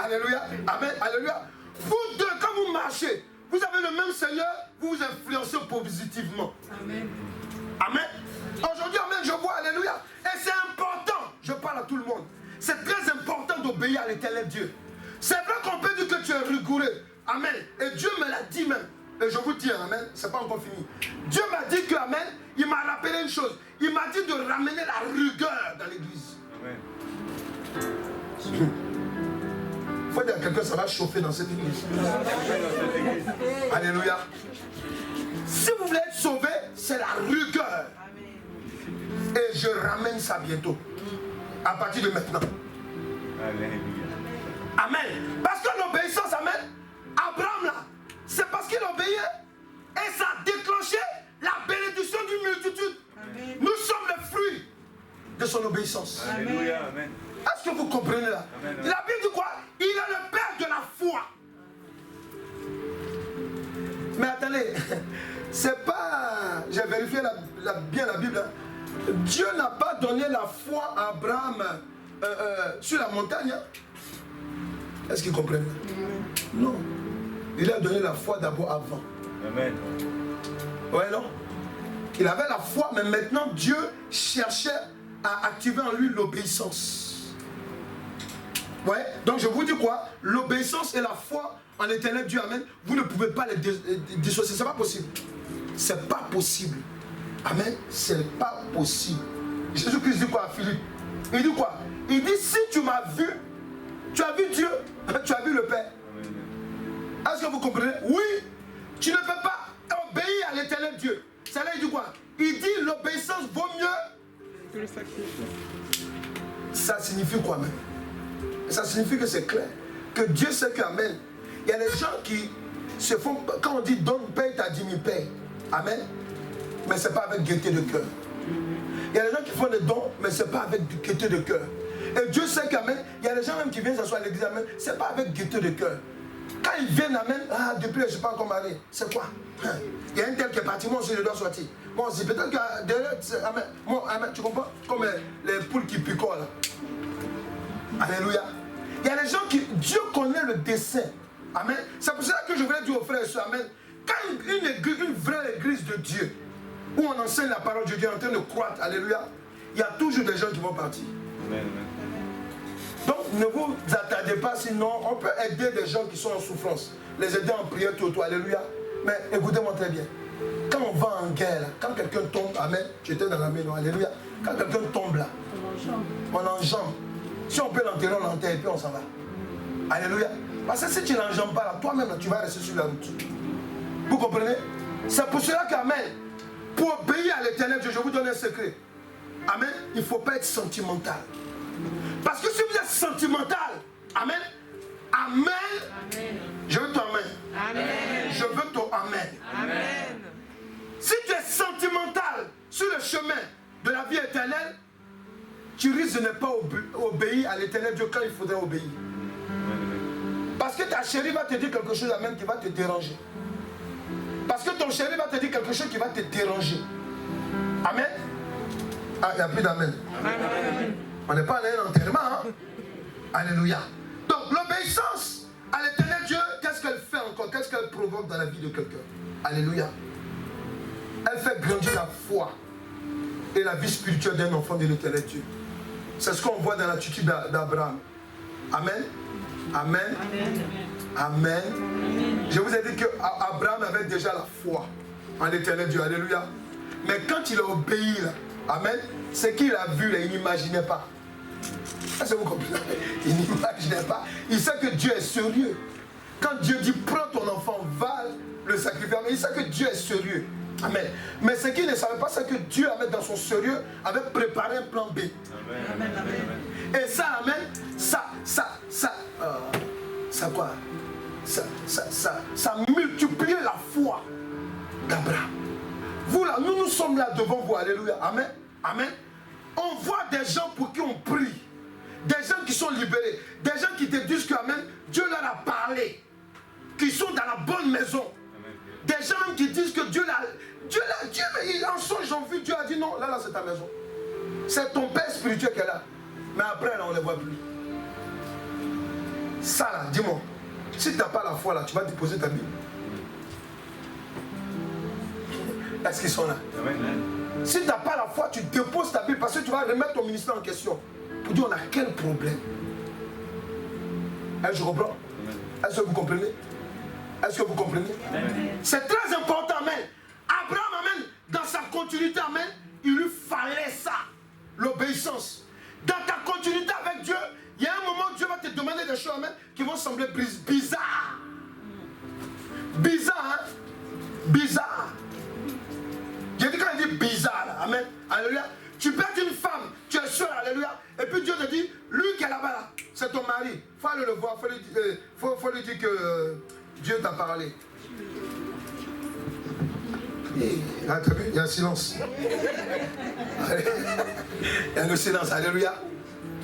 Alléluia. Amen. Alléluia. Vous deux, quand vous marchez, vous avez le même Seigneur, vous vous influencez positivement. Amen. Amen. Aujourd'hui, amen, je vois, alléluia. Et c'est important, je parle à tout le monde. C'est très important d'obéir à l'Éternel Dieu. C'est vrai qu'on peut dire que tu es rigoureux. Amen. Et Dieu me l'a dit même. Et je vous dis, amen, c'est pas encore fini. Dieu m'a dit que, amen, il m'a rappelé une chose. Il m'a dit de ramener la rigueur dans l'église. Amen. Il faut dire à quelqu'un, ça va chauffer dans cette église. Alléluia. Si vous voulez être sauvé, c'est la rigueur. Et je ramène ça bientôt. À partir de maintenant. Amen. Parce que l'obéissance, amen, Abraham là, c'est parce qu'il obéissait et ça a déclenché la bénédiction d'une multitude. Amen. Nous sommes le fruit de son obéissance. Alléluia. Amen. Est-ce que vous comprenez là? Amen. La Bible dit quoi? Il est le père de la foi. Mais attendez, c'est pas... J'ai vérifié bien la Bible. Hein. Dieu n'a pas donné la foi à Abraham sur la montagne. Est-ce qu'ils comprennent? Non. Il a donné la foi d'abord avant. Amen. Ouais, non? Il avait la foi, mais maintenant Dieu cherchait à activer en lui l'obéissance. Ouais, donc je vous dis quoi? L'obéissance et la foi en l'éternel Dieu, amen, vous ne pouvez pas les dissocier, c'est pas possible. C'est pas possible. Amen, c'est pas possible. Jésus-Christ dit quoi à Philippe? Il dit quoi? Il dit, si tu m'as vu, tu as vu Dieu, tu as vu le Père. Est-ce que vous comprenez? Oui, tu ne peux pas obéir à l'éternel Dieu. C'est là il dit quoi? Il dit l'obéissance vaut mieux que le sacrifice. Ça signifie quoi même? Ça signifie que c'est clair. Que Dieu sait qu'amen. Il y a des gens qui se font, quand on dit donne, paye ta dîme, paye. Amen. Mais ce n'est pas avec gaieté de cœur. Il y a des gens qui font des dons, mais ce n'est pas avec gaieté de cœur. Et Dieu sait qu'amen, il y a des gens même qui viennent s'asseoir à l'église, amen, ce n'est pas avec gaieté de cœur. Quand ils viennent, amen, ah, depuis je ne suis pas encore marié, c'est quoi? Il y a un tel qui est parti, moi aussi je dois sortir. Moi aussi, peut-être que derrière, amen, moi, amen, tu comprends? Comme les poules qui picolent là. Alléluia. Il y a des gens qui, Dieu connaît le dessein. Amen. C'est pour cela que je voulais dire aux frères et sœurs, amen, quand une vraie église de Dieu, où on enseigne la parole de Dieu en train de croître, alléluia, il y a toujours des gens qui vont partir. Amen. Donc ne vous attardez pas, sinon on peut aider des gens qui sont en souffrance, les aider en prière tout, alléluia. Mais écoutez-moi très bien, quand on va en guerre, quand quelqu'un tombe, amen, j'étais dans la maison, alléluia, quand quelqu'un tombe là, on enjambe. Si on peut l'enterrer, on l'enterre et puis on s'en va. Alléluia. Parce que si tu ne l'enjambes pas là, toi-même tu vas rester sur la route. Vous comprenez? C'est pour cela qu'amen, pour obéir à l'éternel Dieu, je vous donne un secret. Amen, il ne faut pas être sentimental. Parce que si vous êtes sentimental, amen, amen, amen. Je veux ton amen. Amen. Je veux ton amen. Amen. Si tu es sentimental sur le chemin de la vie éternelle, tu risques de ne pas obéir à l'éternel Dieu quand il faudrait obéir. Parce que ta chérie va te dire quelque chose amen, qui va te déranger. Parce que ton chéri va te dire quelque chose qui va te déranger. Amen. Ah, il n'y a plus d'amen. On n'est pas allé à l'enterrement. Hein? Alléluia. Donc l'obéissance à l'éternel Dieu, qu'est-ce qu'elle fait encore? Qu'est-ce qu'elle provoque dans la vie de quelqu'un? Alléluia. Elle fait grandir la foi et la vie spirituelle d'un enfant de l'éternel Dieu. C'est ce qu'on voit dans l'attitude d'Abraham. Amen. Amen. Amen. Amen. Je vous ai dit qu'Abraham avait déjà la foi en l'éternel Dieu. Alléluia. Mais quand il a obéi, là, amen, ce qu'il a vu, là, il n'imaginait pas. Est-ce que vous comprenez? Il n'imaginait pas. Il sait que Dieu est sérieux. Quand Dieu dit prends ton enfant, va le sacrifier, il sait que Dieu est sérieux. Amen. Mais ce qu'il ne savait pas, c'est que Dieu avait dans son sérieux, avait préparé un plan B. Amen. Amen. Amen. Et ça, amen, ça quoi? Ça multipliait la foi d'Abraham. Vous là, nous sommes là devant vous, alléluia. Amen. Amen. On voit des gens pour qui on prie. Des gens qui sont libérés. Des gens qui te disent que, amen, Dieu leur a parlé. Qui sont dans la bonne maison. Des gens même qui disent que Dieu, en songe, j'ai vu, Dieu a dit non, là c'est ta maison. C'est ton père spirituel qui est là. Mais après, là, on ne les voit plus. Ça, là, dis-moi, si tu n'as pas la foi, là, tu vas déposer ta Bible. Est-ce qu'ils sont là? Amen. Si tu n'as pas la foi, tu déposes ta Bible parce que tu vas remettre ton ministère en question. Pour dire, on a quel problème? Est-ce que je comprends? Est-ce que vous comprenez? Est-ce que vous comprenez? C'est très important, amen. Abraham, amen, dans sa continuité, amen, il lui fallait ça, l'obéissance. Dans ta continuité avec Dieu, il y a un moment où Dieu va te demander des choses, amen, qui vont sembler bizarres. Bizarre, hein? Bizarre. J'ai dit quand il dit bizarre, là, amen, alléluia. Tu perds une femme, tu es seul, alléluia. Et puis Dieu te dit, lui qui est là-bas, là, c'est ton mari. Il faut aller le voir, faut lui dire que Dieu t'a parlé. Il y a un silence. Il y a le silence, alléluia.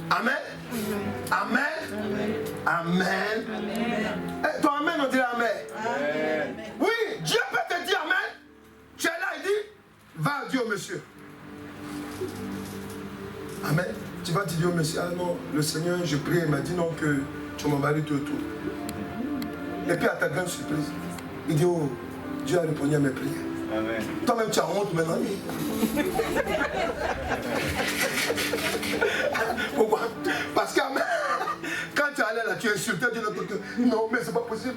Amen. Amen. Amen. Et ton amen, on dit amen. Amen. Oui, Dieu peut te dire amen. Tu es là, il dit, va à Dieu, monsieur. vas te dire, oh monsieur, ah non, le Seigneur, je prie, il m'a dit non, que tu m'as marié tout autour. Et puis à ta grande surprise, il dit, oh, Dieu a répondu à mes prières. Amen. Toi-même, tu as honte maintenant. Pourquoi? Parce que quand tu es allé là, tu insultais de l'autre côté. Non, mais c'est pas possible.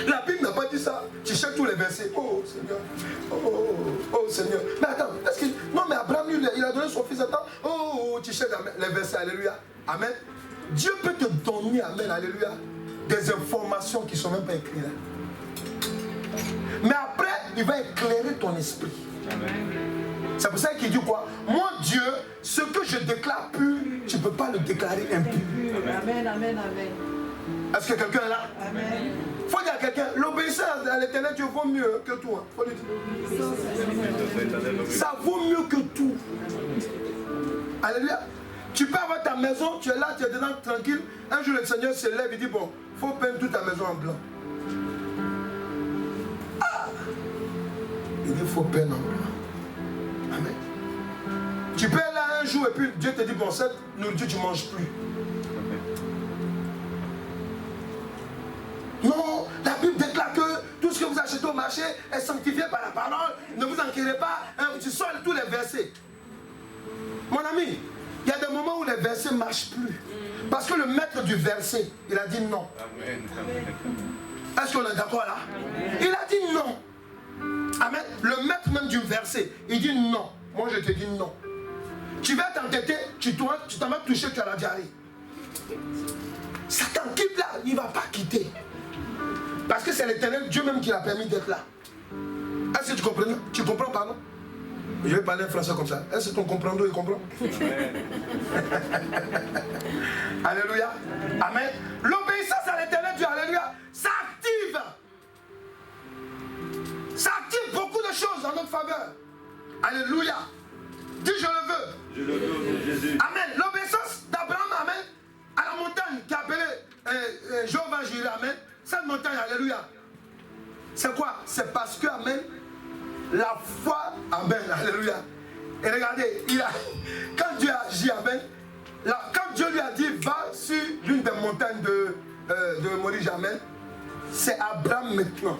La Bible n'a pas dit ça. Tu cherches tous les versets. Oh Seigneur. Oh Seigneur. Mais attends, est-ce que. Non, mais Abraham, il a donné son fils. Attends. Oh, tu cherches les versets. Alléluia. Amen. Dieu peut te donner, amen, alléluia, des informations qui ne sont même pas écrites là. Mais après, il va éclairer ton esprit. C'est pour ça qu'il dit quoi? Moi, Dieu, ce que je déclare pur, tu ne peux pas le déclarer impur. Amen, amen, amen. Est-ce que quelqu'un est là? Amen. Il faut dire à quelqu'un, l'obéissance à l'éternel Dieu vaut mieux que tout. Faut lui dire. Ça vaut mieux que tout. Alléluia. Tu peux avoir ta maison, tu es là, tu es dedans tranquille. Un jour, le Seigneur se lève et dit, bon, il faut peindre toute ta maison en blanc. Il dit, il faut peindre en blanc. Amen. Tu peux être là un jour et puis Dieu te dit, bon, cette nourriture, tu ne manges plus. Non, la Bible déclare que tout ce que vous achetez au marché est sanctifié par la parole. Ne vous inquiétez pas, hein, tu sors tous les versets. Mon ami, il y a des moments où les versets ne marchent plus. Parce que le maître du verset, il a dit non. Est-ce qu'on est d'accord là? Il a dit non. Amen. Le maître même du verset, il dit non. Moi je te dis non. Tu vas t'entêter, tu t'en vas toucher, tu as la diarrhée. Satan quitte là, il ne va pas quitter. Parce que c'est l'Éternel Dieu même qui l'a permis d'être là. Est-ce que tu comprends? Tu comprends, pardon? Je vais parler en français comme ça. Est-ce que ton comprendre, il comprend? Alléluia. Amen. L'obéissance à l'Éternel Dieu, alléluia, ça active. Ça active beaucoup de choses en notre faveur. Alléluia. Dis je le veux. Je le veux, Jésus. Amen. L'obéissance d'Abraham, amen, à la montagne qui est appelée Jéhovah Jireh, amen. Cette montagne, alléluia. C'est quoi? C'est parce que, amen, la foi, amen, alléluia. Et regardez, quand Dieu a agi, amen, quand Dieu lui a dit, va sur l'une des montagnes de Morie, amen, c'est Abraham maintenant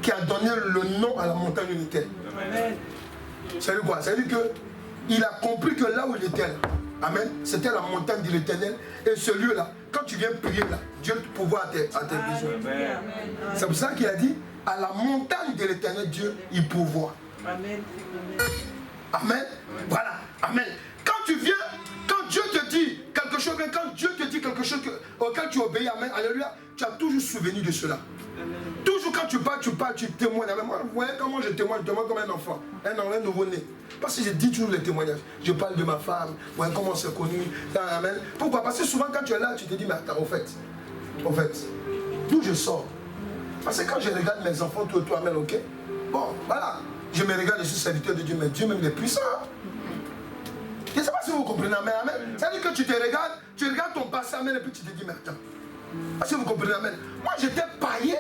qui a donné le nom à la montagne unitaire. Amen. C'est-à-dire quoi? C'est-à-dire qu'il a compris que là où il était, amen, c'était la montagne de l'Éternel. Et ce lieu-là, quand tu viens prier là, Dieu te pourvoit à tes besoins. C'est pour ça qu'il a dit, à la montagne de l'Éternel, Dieu, il pourvoit. Amen. Amen. Voilà. Amen. Quand tu viens, quand Dieu te dit quelque chose, quand Dieu te dit quelque chose auquel tu obéis, amen, alléluia, tu as toujours souvenu de cela. Amen. Toujours quand tu parles, tu témoignes. Amen. Moi, vous voyez comment je témoigne comme un enfant, un nouveau-né. Parce que je dis toujours les témoignages. Je parle de ma femme, vous voyez comment on s'est connu. Amen. Pourquoi? Parce que souvent quand tu es là, tu te dis, mais attends, au fait, d'où je sors? Parce que quand je regarde mes enfants, toi, amen, ok? Bon, voilà. Je me regarde, je suis serviteur de Dieu, mais Dieu même il est puissant. Je ne sais pas si vous comprenez, amen, amen. C'est-à-dire que tu regardes ton passé, amen, et puis tu te dis, mais attends. Est-ce que vous comprenez, amen? Moi, j'étais païen,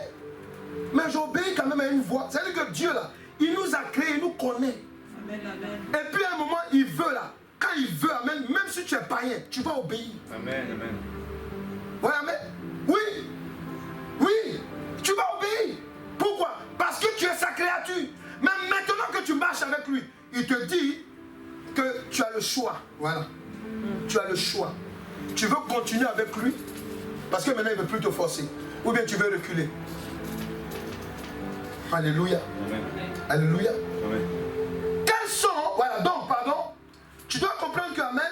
mais j'obéis quand même à une voix. C'est-à-dire que Dieu, là, il nous a créés, il nous connaît. Amen, amen. Et puis à un moment, il veut, là. Quand il veut, amen, même si tu es païen, tu vas obéir. Amen, amen. Oui, amen. Oui. Oui. Tu vas obéir. Pourquoi? Parce que tu es sa créature. Mais maintenant que tu marches avec lui, il te dit que tu as le choix. Voilà. Tu as le choix. Tu veux continuer avec lui parce que maintenant il ne veut plus te forcer. Ou bien tu veux reculer. Alléluia. Amen. Alléluia. Amen. Quels sont, voilà, donc, pardon, tu dois comprendre que, amen,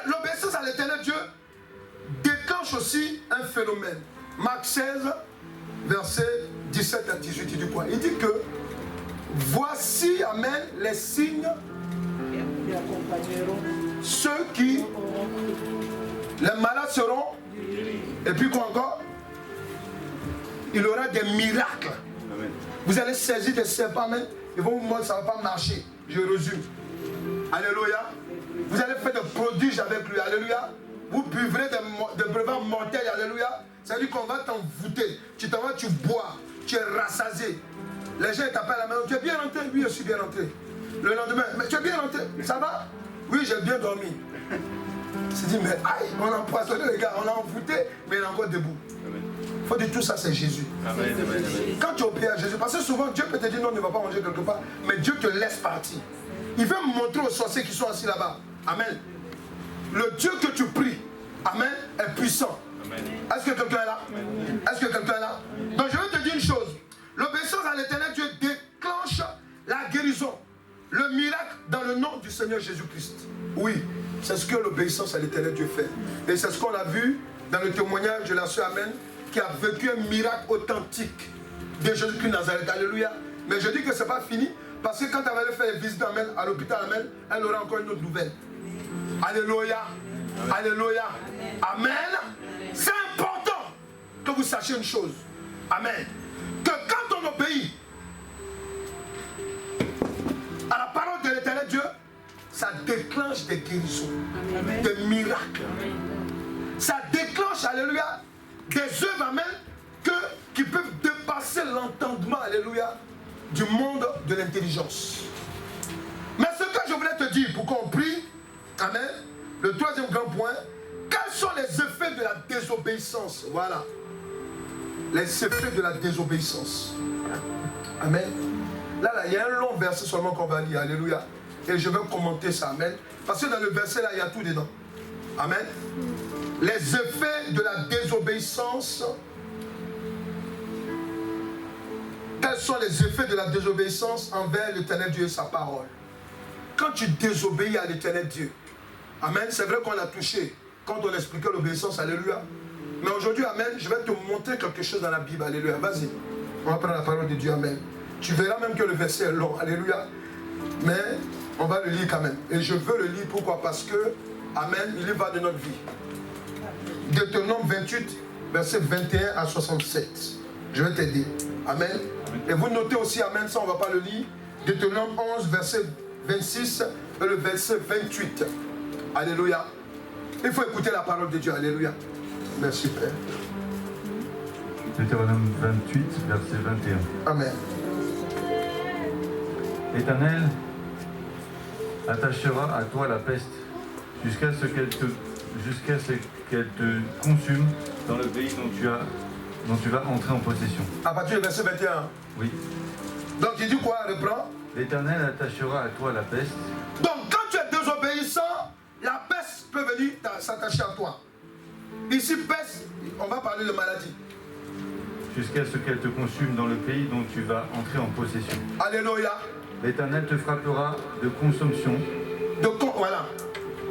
l'obéissance à l'Éternel Dieu déclenche aussi un phénomène. Marc 16, verset 17 à 18, il dit quoi? Il dit que voici, amen, les signes, Qui accompagneront. ceux qui, les malades seront, et puis quoi encore? Il y aura des miracles. Amen. Vous allez saisir des serpents, amen, ils vont vous montrer, ça ne va pas marcher. Je résume. Alléluia. Vous allez faire des prodiges avec lui, alléluia. Vous buvrez des breuvages mortels, alléluia. C'est-à-dire qu'on va t'envoûter. Tu t'en vas, tu bois, tu es rassasié. Les gens t'appellent à la maison, tu es bien rentré? Oui, je suis bien rentré. Le lendemain, mais tu es bien rentré? Ça va? Oui, j'ai bien dormi. Il s'est dit, mais aïe, on a empoisonné les gars, on l'a envoûté, mais il est encore debout. Il faut dire tout ça, c'est Jésus. Amen. Quand tu obéis à Jésus, parce que souvent Dieu peut te dire non, ne va pas manger quelque part, mais Dieu te laisse partir. Il veut montrer aux sorciers qui sont assis là-bas. Amen. Le Dieu que tu pries, amen, est puissant. Est-ce que quelqu'un est là? Est-ce que quelqu'un est là? Donc je vais te dire une chose. L'obéissance à l'Éternel Dieu déclenche la guérison, le miracle dans le nom du Seigneur Jésus-Christ. Oui, c'est ce que l'obéissance à l'Éternel Dieu fait. Et c'est ce qu'on a vu dans le témoignage de la sœur Amen, qui a vécu un miracle authentique de Jésus-Christ de Nazareth. Alléluia. Mais je dis que ce n'est pas fini, parce que quand elle allait faire les visites Amen, à l'hôpital Amen, elle aura encore une autre nouvelle. Alléluia. Alléluia. Amen. C'est important que vous sachiez une chose. Amen. Que quand on obéit à la parole de l'Éternel Dieu, ça déclenche des guérisons, des miracles. Ça déclenche, alléluia, des œuvres, amen, qui peuvent dépasser l'entendement, alléluia, du monde de l'intelligence. Mais ce que je voulais te dire pour qu'on prie, amen, le troisième grand point, quels sont les effets de la désobéissance? Voilà. Les effets de la désobéissance. Amen. Là, il y a un long verset seulement qu'on va lire. Alléluia. Et je vais commenter ça. Amen. Parce que dans le verset là, il y a tout dedans. Amen. Les effets de la désobéissance. Quels sont les effets de la désobéissance envers l'Éternel Dieu et sa parole? Quand tu désobéis à l'Éternel Dieu. Amen. C'est vrai qu'on l'a touché quand on expliquait l'obéissance. Alléluia. Mais aujourd'hui, amen, je vais te montrer quelque chose dans la Bible. Alléluia. Vas-y. On va prendre la parole de Dieu. Amen. Tu verras même que le verset est long. Alléluia. Mais on va le lire quand même. Et je veux le lire. Pourquoi? Parce que, amen, il y va de notre vie. Deutéronome 28, verset 21 à 67. Je vais t'aider. Amen. Et vous notez aussi, amen, ça on ne va pas le lire. Deutéronome 11, verset 26 et le verset 28. Alléluia. Il faut écouter la parole de Dieu. Alléluia. Merci Père. Deutéronome 28, verset 21. Amen. L'Éternel attachera à toi la peste jusqu'à ce qu'elle te consume dans le pays dont tu vas entrer en possession. À partir du verset 21. Oui. Donc il dit quoi? Reprends. L'Éternel attachera à toi la peste. Donc quand tu es désobéissant, la peste peut venir s'attacher à toi. Ici, peste, on va parler de maladie. Jusqu'à ce qu'elle te consume dans le pays dont tu vas entrer en possession. Alléluia. L'Éternel te frappera de consomption. Voilà.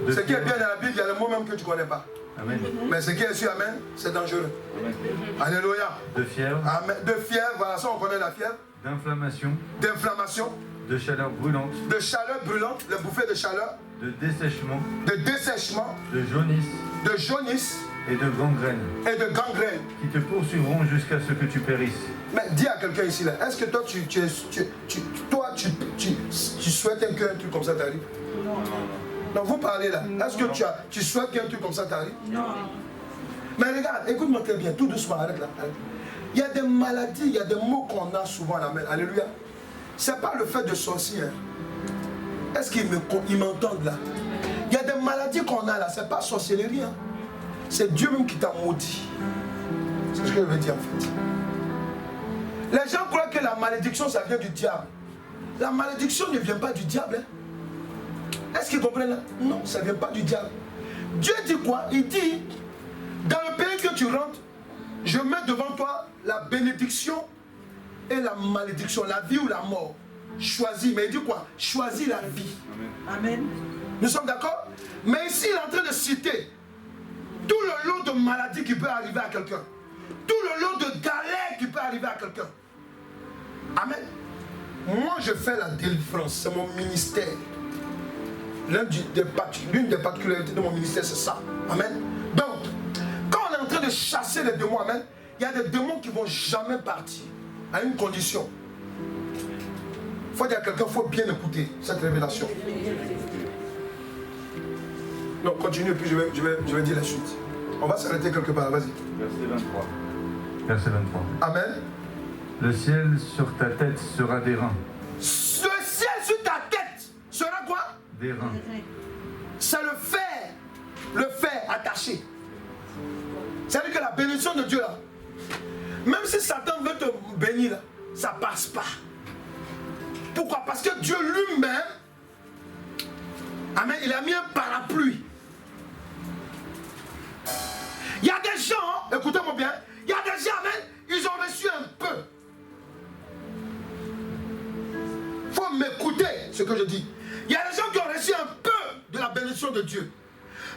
Ce qui est bien dans la Bible, il y a le mot même que tu ne connais pas. Amen. Mais ce qui est sûr, amen, c'est dangereux. Amen. Alléluia. De fièvre. Amen. De fièvre, voilà, ça on connaît la fièvre. D'inflammation. D'inflammation. De chaleur brûlante. De chaleur brûlante, les bouffées de chaleur. De dessèchement. De dessèchement. De jaunisse. De jaunisse. Et de gangrène. Et de gangrène. Qui te poursuivront jusqu'à ce que tu périsses. Mais dis à quelqu'un ici, là, est-ce que toi, tu souhaites qu'un truc comme ça t'arrive? Non. Donc vous parlez là. Est-ce que tu souhaites qu'un truc comme ça t'arrive? Non. Mais regarde, écoute-moi très bien, tout doucement, arrête là. Arrête. Il y a des maladies, il y a des mots qu'on a souvent à la main. Alléluia. C'est pas le fait de sorcier. Hein. Est-ce qu'ils m'entendent là? Il y a des maladies qu'on a là, c'est pas sorcellerie. Hein. C'est Dieu même qui t'a maudit. C'est ce que je veux dire en fait. Les gens croient que la malédiction, ça vient du diable. La malédiction ne vient pas du diable. Hein. Est-ce qu'ils comprennent là? Non, ça ne vient pas du diable. Dieu dit quoi? Il dit, dans le pays que tu rentres, je mets devant toi la bénédiction et la malédiction, la vie ou la mort. Choisis. Mais il dit quoi? Choisis la vie. Amen. Nous sommes d'accord? Mais ici, il est en train de citer tout le lot de maladies qui peut arriver à quelqu'un. Tout le lot de galères qui peut arriver à quelqu'un. Amen. Moi, je fais la délivrance. C'est mon ministère. L'une des particularités de mon ministère, c'est ça. Amen. Donc, quand on est en train de chasser les démons, amen, il y a des démons qui ne vont jamais partir. À une condition. Il faut dire à quelqu'un, il faut bien écouter cette révélation. Non, continue, puis je vais dire la suite. On va s'arrêter quelque part, vas-y. Verset 23. Verset 23. Amen. Le ciel sur ta tête sera d'airain. Le ciel sur ta tête sera quoi? D'airain. c'est le fer attaché. C'est-à-dire que la bénédiction de Dieu là, même si Satan veut te bénir là, ça ne passe pas. Pourquoi? Parce que Dieu lui-même, amen, il a mis un parapluie. Il y a des gens, écoutez-moi bien, il y a des gens, amen, ils ont reçu un peu. Il faut m'écouter ce que je dis. Il y a des gens qui ont reçu un peu de la bénédiction de Dieu.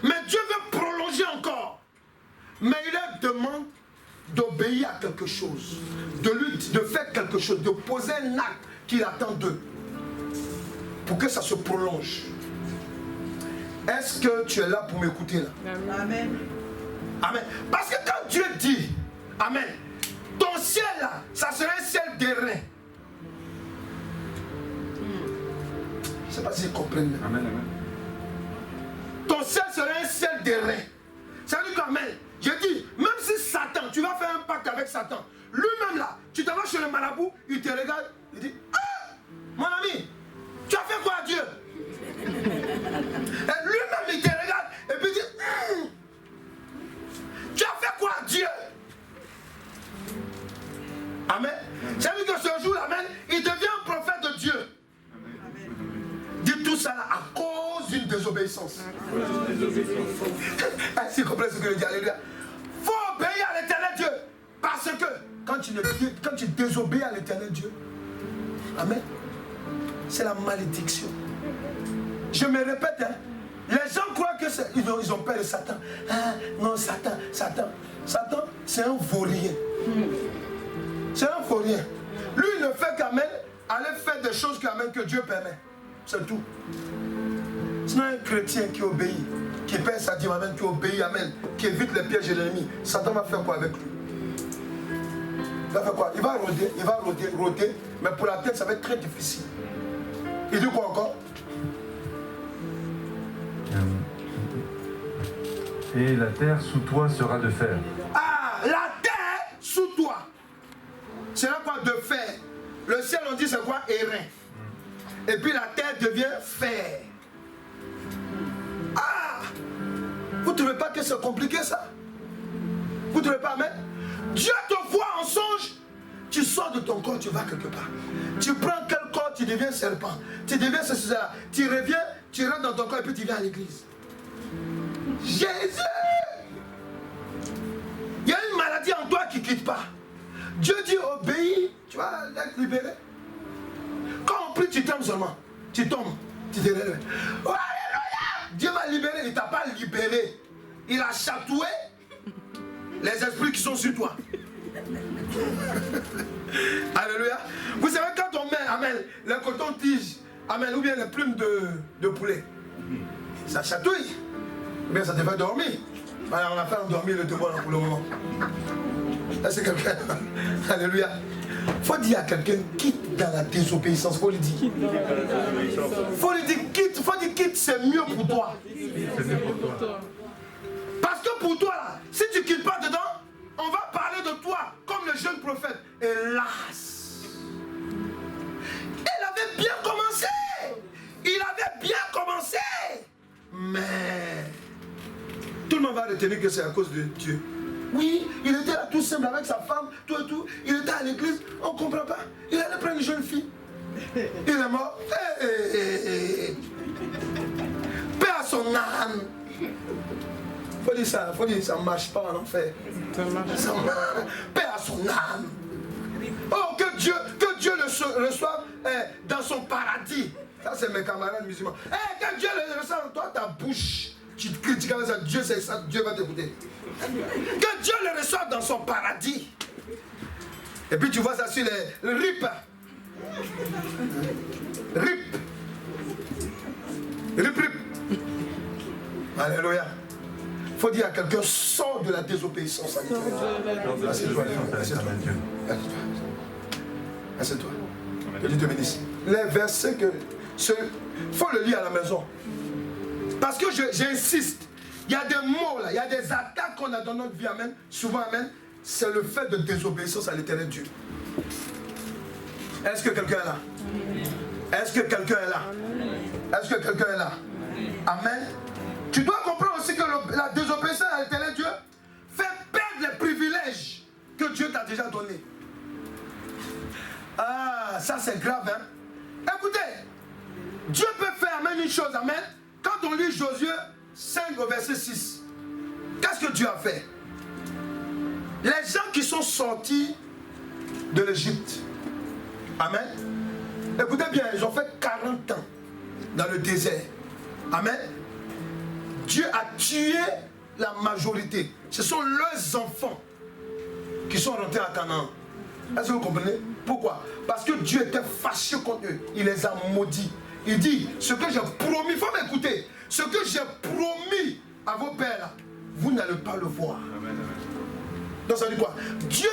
Mais Dieu veut prolonger encore. Mais il leur demande d'obéir à quelque chose, de faire quelque chose, de poser un acte qu'il attend d'eux pour que ça se prolonge. Est-ce que tu es là pour m'écouter là? Amen. Amen. Parce que quand Dieu dit, amen, ton ciel là, ça sera un ciel d'airain. Je ne sais pas si vous comprenez. Amen, amen. Ton ciel sera un ciel d'airain. Ça veut dire qu'amen, je dis, même si Satan, tu vas faire un pacte avec Satan, lui-même là, tu t'en vas chez le marabout, il te regarde, il dit, ah, mon ami, tu as fait quoi à Dieu? Et lui-même il te regarde et puis il dit, tu as fait quoi à Dieu? Amen. Ça veut dire que ce jour, amen, il devient un prophète de Dieu. Dit tout ça là, à cause d'une désobéissance. Est-ce que vous comprenez ce que je dis? Alléluia. Il faut obéir à l'éternel Dieu. Parce que quand tu désobéis à l'éternel Dieu, amen, c'est la malédiction. Je me répète, hein, les gens croient qu'ils ont peur de Satan. Ah, non, Satan, c'est un vaurien. C'est un vaurien. Lui, il ne fait qu'amen, aller faire des choses que Dieu permet. C'est tout. Sinon, un chrétien qui obéit, qui paie sa dîme, amen, qui obéit, amen, qui évite les pièges de l'ennemi, Satan va faire quoi avec lui? Il va faire quoi? Il va rôder, mais pour la tête, ça va être très difficile. Il dit quoi encore? Et la terre sous toi sera de fer. Ah, la terre sous toi sera quoi? De fer. Le ciel, on dit, c'est quoi? Airain. Et puis la terre devient fer. Ah! Vous ne trouvez pas que c'est compliqué ça? Vous ne trouvez pas, amen? Dieu te voit en songe. Tu sors de ton corps, tu vas quelque part. Tu prends quel corps, tu deviens serpent. Tu deviens ceci, là. Tu reviens, tu rentres dans ton corps et puis tu viens à l'église. Jésus! Il y a une maladie en toi qui ne quitte pas. Dieu dit obéis, tu vas être libéré. Quand on prie, tu tombes seulement. Tu tombes, tu te relèves. Oh, alléluia! Dieu m'a libéré, il ne t'a pas libéré. Il a chatoué les esprits qui sont sur toi. Alléluia. Vous savez, quand on met, amen, le coton-tige, amen, ou bien les plumes de poulet, ça chatouille. Ou bien ça te fait dormir. Alors on a fait endormir le devoir pour le moment. Là c'est quelqu'un. Alléluia. Faut dire à quelqu'un, quitte dans la désobéissance. Faut lui dire. Faut lui dire, quitte. Faut dire, quitte, c'est mieux pour toi. C'est mieux pour toi. Parce que pour toi, là, si tu ne quittes pas dedans, on va parler de toi comme le jeune prophète. Hélas. Il avait bien commencé. Il avait bien commencé. Mais tout le monde va retenir que c'est à cause de Dieu. Oui, il était là tout simple avec sa femme, tout et tout. Il était à l'église, on ne comprend pas. Il allait prendre une jeune fille. Il est mort. Paix à son âme. Faut dire ça ne marche pas en enfer. Ça marche. Paix à son âme. Oh, que Dieu le reçoive dans son paradis. Ça, c'est mes camarades musulmans. Que Dieu le reçoive dans toi, ta bouche. Tu te critiques avec ça, Dieu c'est ça, Dieu va t'écouter. Que Dieu le reçoive dans son paradis. Et puis tu vois ça sur les RIP. RIP. RIP, RIP. Alléluia. Il faut dire à quelqu'un, sors de la désobéissance. Assieds-toi. Assieds-toi. Que Dieu te bénisse. Les versets que... Il faut le lire à la maison. Parce que j'insiste. Il y a des mots là, il y a des attaques qu'on a dans notre vie, amen. Souvent, amen. C'est le fait de désobéissance à l'éternel Dieu. Est-ce que quelqu'un est là? Est-ce que quelqu'un est là? Est-ce que quelqu'un est là? Amen. Tu dois comprendre aussi que la désobéissance à l'éternel Dieu fait perdre les privilèges que Dieu t'a déjà donnés. Ah, ça c'est grave, hein. Écoutez, Dieu peut faire même une chose, amen. Quand on lit Josué 5 au verset 6, qu'est-ce que Dieu a fait? Les gens qui sont sortis de l'Égypte, amen. Écoutez bien, ils ont fait 40 ans dans le désert. Amen. Dieu a tué la majorité. Ce sont leurs enfants qui sont rentrés à Canaan. Est-ce que vous comprenez? Pourquoi? Parce que Dieu était fâché contre eux. Il les a maudits. Il dit, ce que j'ai promis, il faut m'écouter. Ce que j'ai promis à vos pères, vous n'allez pas le voir. Amen. Donc ça dit quoi? Dieu,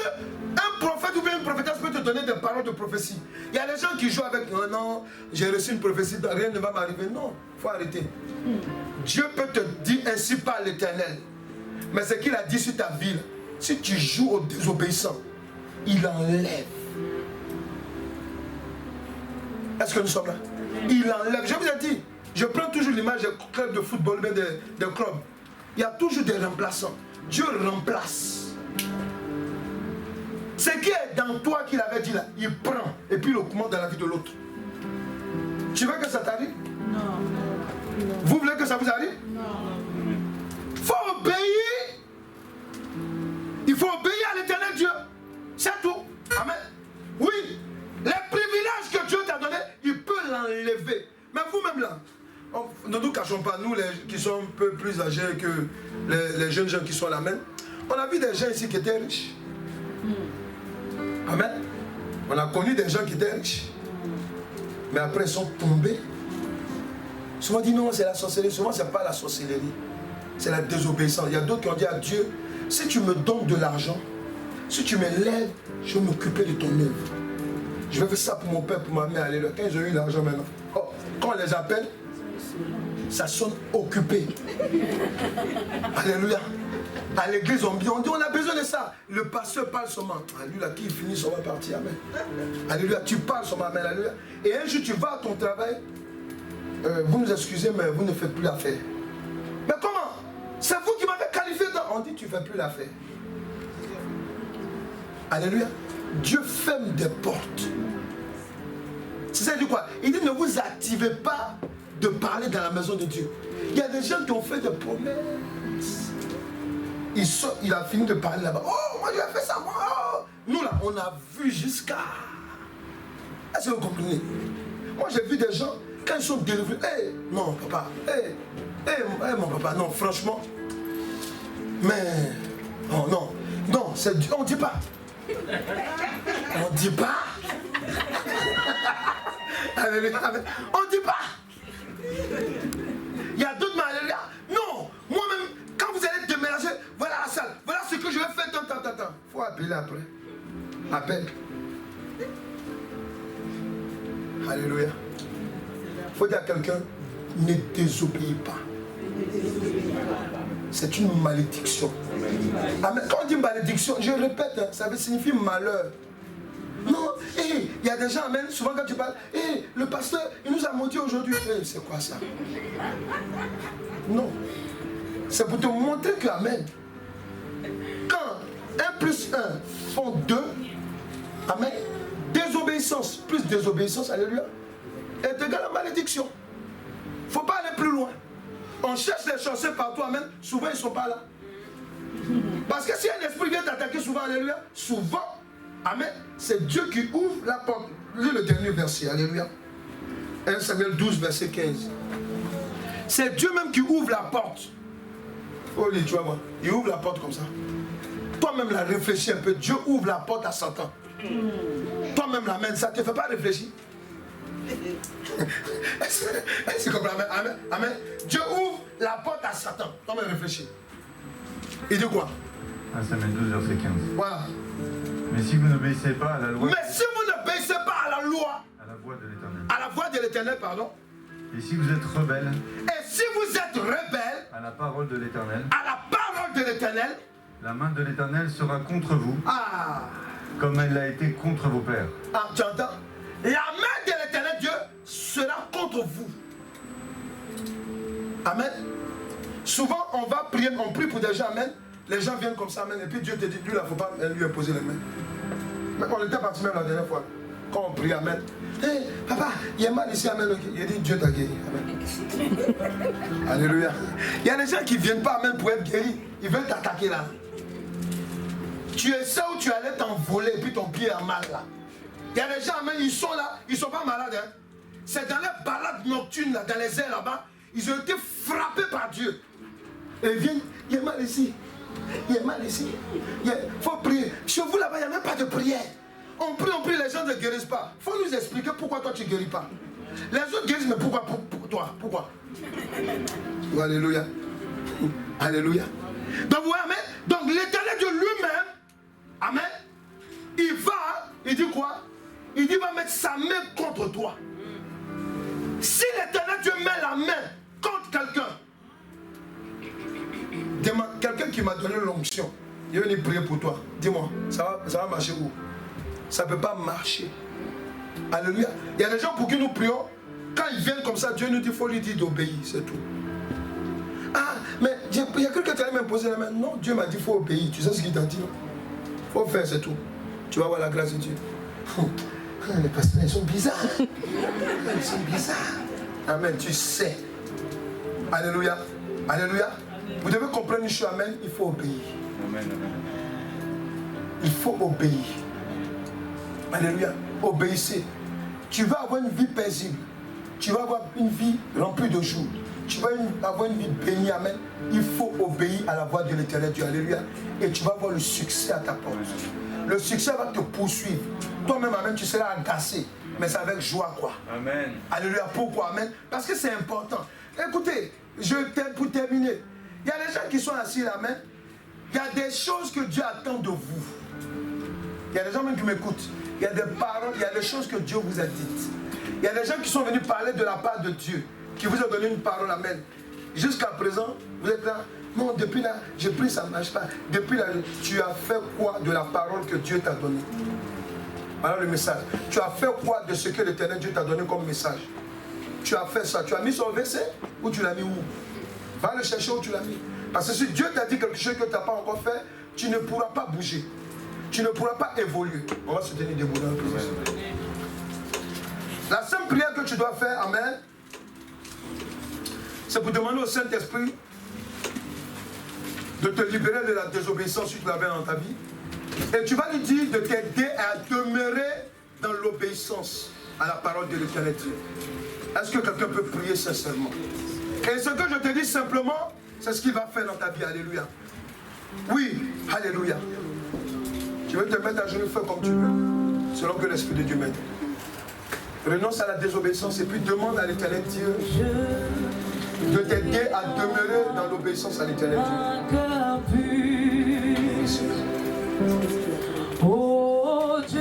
un prophète ou bien une prophétesse peut te donner des paroles de prophétie. Il y a des gens qui jouent avec, non, non, j'ai reçu une prophétie, rien ne va m'arriver. Non, il faut arrêter. Dieu peut te dire ainsi par l'Éternel. Mais ce qu'il a dit sur ta vie, si tu joues au désobéissant, il enlève. Est-ce que nous sommes là? Il enlève. Je vous ai dit, je prends toujours l'image des clubs de football, mais des clubs. Il y a toujours des remplaçants. Dieu remplace. Ce qui est dans toi qu'il avait dit là, il prend et puis il le commande dans la vie de l'autre. Tu veux que ça t'arrive? Non. Vous voulez que ça vous arrive? Non. Il faut obéir. Il faut obéir à l'Éternel Dieu. C'est tout. Amen. Oui. Les privilèges que Dieu t'a donnés, il peut l'enlever. Mais vous-même là, ne nous cachons pas, nous qui sommes un peu plus âgés que les jeunes gens qui sont là même, on a vu des gens ici qui étaient riches. Amen. On a connu des gens qui étaient riches. Mais après ils sont tombés. Souvent on dit non, c'est la sorcellerie. Souvent c'est pas la sorcellerie. C'est la désobéissance. Il y a d'autres qui ont dit à Dieu, si tu me donnes de l'argent, si tu m'élèves, je vais m'occuper de ton œuvre. Je vais faire ça pour mon père, pour ma mère. Alléluia. Quand ils ont eu l'argent maintenant, quand on les appelle, ça sonne occupé. Alléluia. À l'église, on dit on a besoin de ça. Le pasteur parle seulement. Alléluia, qui finit son va partir. Amen. Alléluia, tu parles seulement. Amen. Alléluia. Et un jour, tu vas à ton travail. Vous nous excusez, mais vous ne faites plus l'affaire. Mais comment? C'est vous qui m'avez qualifié dans... On dit tu ne fais plus l'affaire. Alléluia. Dieu ferme des portes. C'est ça, il dit quoi? Il dit ne vous activez pas de parler dans la maison de Dieu. Il y a des gens qui ont fait des promesses. Il a fini de parler là-bas. Oh, moi j'ai fait ça, moi. Oh. Nous là, on a vu jusqu'à... Est-ce que vous comprenez? Moi j'ai vu des gens, quand ils sont délivrés, hey, non papa, hey, mon papa, non, franchement. Mais, oh non, non, c'est Dieu, on ne dit pas. On ne dit pas. On ne dit pas. Il y a d'autres maladies. Non, moi-même, quand vous allez déménager, voilà la salle, voilà ce que je vais faire. Il faut appeler après. Appelle. Alléluia. Il faut dire à quelqu'un, ne désobéis pas. C'est une malédiction. Amen. Quand on dit malédiction, je répète, ça veut signifier malheur. Non, il y a des gens, amen, souvent quand tu parles, le pasteur, il nous a maudit aujourd'hui. C'est quoi ça? Non. C'est pour te montrer que, amen, quand 1 plus 1 font 2, amen, désobéissance plus désobéissance, alléluia, est égal à malédiction. Il ne faut pas aller plus loin. On cherche les chanceux partout, amen, souvent ils ne sont pas là. Parce que si un esprit vient t'attaquer souvent, alléluia, souvent, amen, c'est Dieu qui ouvre la porte. Lis le dernier verset, alléluia. 1 Samuel 12, verset 15. C'est Dieu même qui ouvre la porte. Oh, tu vas voir, il ouvre la porte comme ça. Toi-même, là, réfléchis un peu. Dieu ouvre la porte à Satan. Toi-même, là, ça ne te fait pas réfléchir. Est-ce que amen, amen. Dieu ouvre la porte à Satan. Toi-même, réfléchis. Il dit quoi? 1 Samuel 12, verset 15. Voilà. Mais si vous n'obéissez pas à la loi... Mais si vous n'obéissez pas à la loi... À la voix de l'Éternel. À la voix de l'Éternel, pardon. Et si vous êtes rebelle... Et si vous êtes rebelle... À la parole de l'Éternel... À la parole de l'Éternel... La main de l'Éternel sera contre vous... Ah. Comme elle l'a été contre vos pères. Ah, tu entends? La main de l'Éternel Dieu sera contre vous. Amen. souvent on va prier, on prie pour des gens, amen. Les gens viennent comme ça, amen. Et puis Dieu te dit, lui, il ne faut pas lui imposer les mains. Mais on était parti même la dernière fois. Quand on prie, amen. Hey, papa, il y a mal ici, amen. Il a dit, Dieu t'a guéri, amen. Alléluia. Il y a des gens qui ne viennent pas, amen, pour être guéris. Ils veulent t'attaquer là. Tu es ça où tu allais t'envoler et puis ton pied a mal là. Il y a des gens, amen, ils sont là, ils ne sont pas malades. Hein. C'est dans les balades nocturnes, là, dans les airs là-bas, ils ont été frappés par Dieu. Et ils viennent, il y a mal ici. Il y a mal ici. Il faut prier. Chez vous là-bas, il n'y a même pas de prière. On prie, les gens ne guérissent pas. Il faut nous expliquer pourquoi toi tu ne guéris pas. Les autres guérissent, mais pourquoi pour toi? Pourquoi? Oh, alléluia. Alléluia. Donc, vous voyez, amen. Donc, l'Éternel Dieu lui-même, amen, il va, il dit quoi? Il dit, il va mettre sa main contre toi. Si l'Éternel Dieu met la main contre quelqu'un, quelqu'un qui m'a donné l'onction, il est venu prier pour toi. Dis-moi, ça va marcher où? Ça ne peut pas marcher. Alléluia. Il y a des gens pour qui nous prions, quand ils viennent comme ça, Dieu nous dit, il faut lui dire d'obéir, c'est tout. Ah, mais il y a quelqu'un qui allait m'imposer la main. Non, Dieu m'a dit, il faut obéir. Tu sais ce qu'il t'a dit? Il faut faire, c'est tout. Tu vas voir la grâce de Dieu. Les pasteurs, ils sont bizarres. Ils sont bizarres. Amen, tu sais. Alléluia. Alléluia. Vous devez comprendre une chose, amen, il faut obéir. Amen, amen. Il faut obéir. Alléluia. Obéissez. Tu vas avoir une vie paisible. Tu vas avoir une vie remplie de jours. Tu vas avoir une vie bénie, amen. Il faut obéir à la voix de l'Éternel Dieu. Alléluia. Et tu vas avoir le succès à ta porte. Le succès va te poursuivre. Toi-même, amen, tu seras agacé. Mais c'est avec joie, quoi. Amen. Alléluia. Pourquoi, amen? Parce que c'est important. Écoutez, pour terminer, il y a des gens qui sont assis là, amen. Il y a des choses que Dieu attend de vous. Il y a des gens même qui m'écoutent. Il y a des paroles, il y a des choses que Dieu vous a dites. Il y a des gens qui sont venus parler de la part de Dieu, qui vous ont donné une parole, amen. Jusqu'à présent, vous êtes là. Non, depuis là, j'ai pris, ça ne marche pas. Depuis là, tu as fait quoi de la parole que Dieu t'a donnée? Voilà le message. Tu as fait quoi de ce que l'Éternel Dieu t'a donné comme message? Tu as fait ça. Tu as mis son verset ou tu l'as mis où? Va le chercher où tu l'as mis. Parce que si Dieu t'a dit quelque chose que tu n'as pas encore fait, tu ne pourras pas bouger. Tu ne pourras pas évoluer. On va se tenir debout dans la position. La seule prière que tu dois faire, amen, c'est pour demander au Saint-Esprit de te libérer de la désobéissance que tu avais dans ta vie. Et tu vas lui dire de t'aider à demeurer dans l'obéissance à la parole de l'Éternel Dieu. Est-ce que quelqu'un peut prier sincèrement? Et ce que je te dis simplement, c'est ce qu'il va faire dans ta vie. Alléluia. Oui, alléluia. Tu veux te mettre à genoux, fais comme tu veux, selon que l'Esprit de Dieu m'aide. Renonce à la désobéissance et puis demande à l'Éternel Dieu de t'aider à demeurer dans l'obéissance à l'Éternel Dieu. Oh Dieu,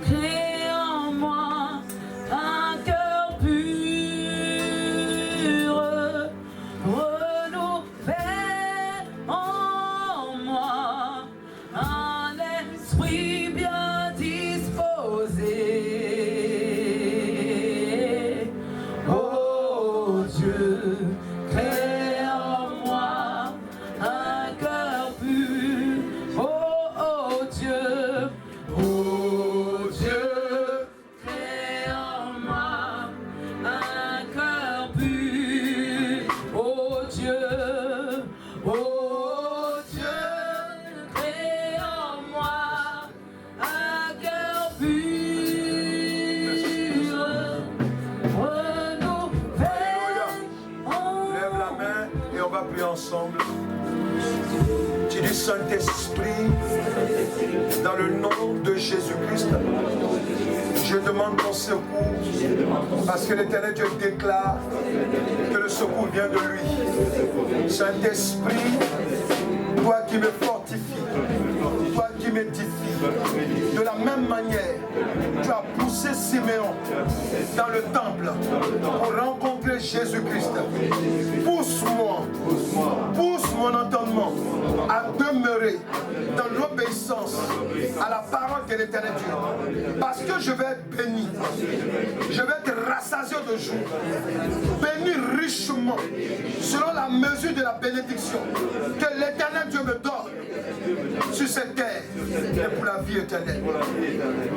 crée en moi un cœur pur, renouvelle en moi un esprit bien disposé. Oh Dieu, crée en moi un cœur pur. Oh Dieu, crée en moi un cœur pur. Oh Dieu, crée en moi un cœur pur. Renouvelle en Lève la main et on va prier ensemble. Tu dis Saint-Esprit, dans le nom de Jésus-Christ, je demande ton secours, parce que l'Éternel Dieu déclare que le secours vient de lui. Saint-Esprit, toi qui me fortifies, toi qui m'édifies, de la même manière, tu as poussé Siméon dans le temple pour rencontrer Jésus-Christ. Pousse-moi, pousse mon entendement à demeurer dans l'obéissance à la parole de l'Éternel Dieu. Parce que je vais être béni, je vais être rassasié de jour, béni richement béniment, selon la mesure de la bénédiction que l'Éternel Dieu me donne sur cette terre et pour la vie éternelle.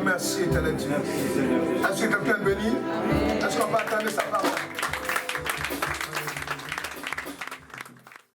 Merci, Éternel Dieu. Est-ce que quelqu'un est béni? Est-ce qu'on va attendre sa parole?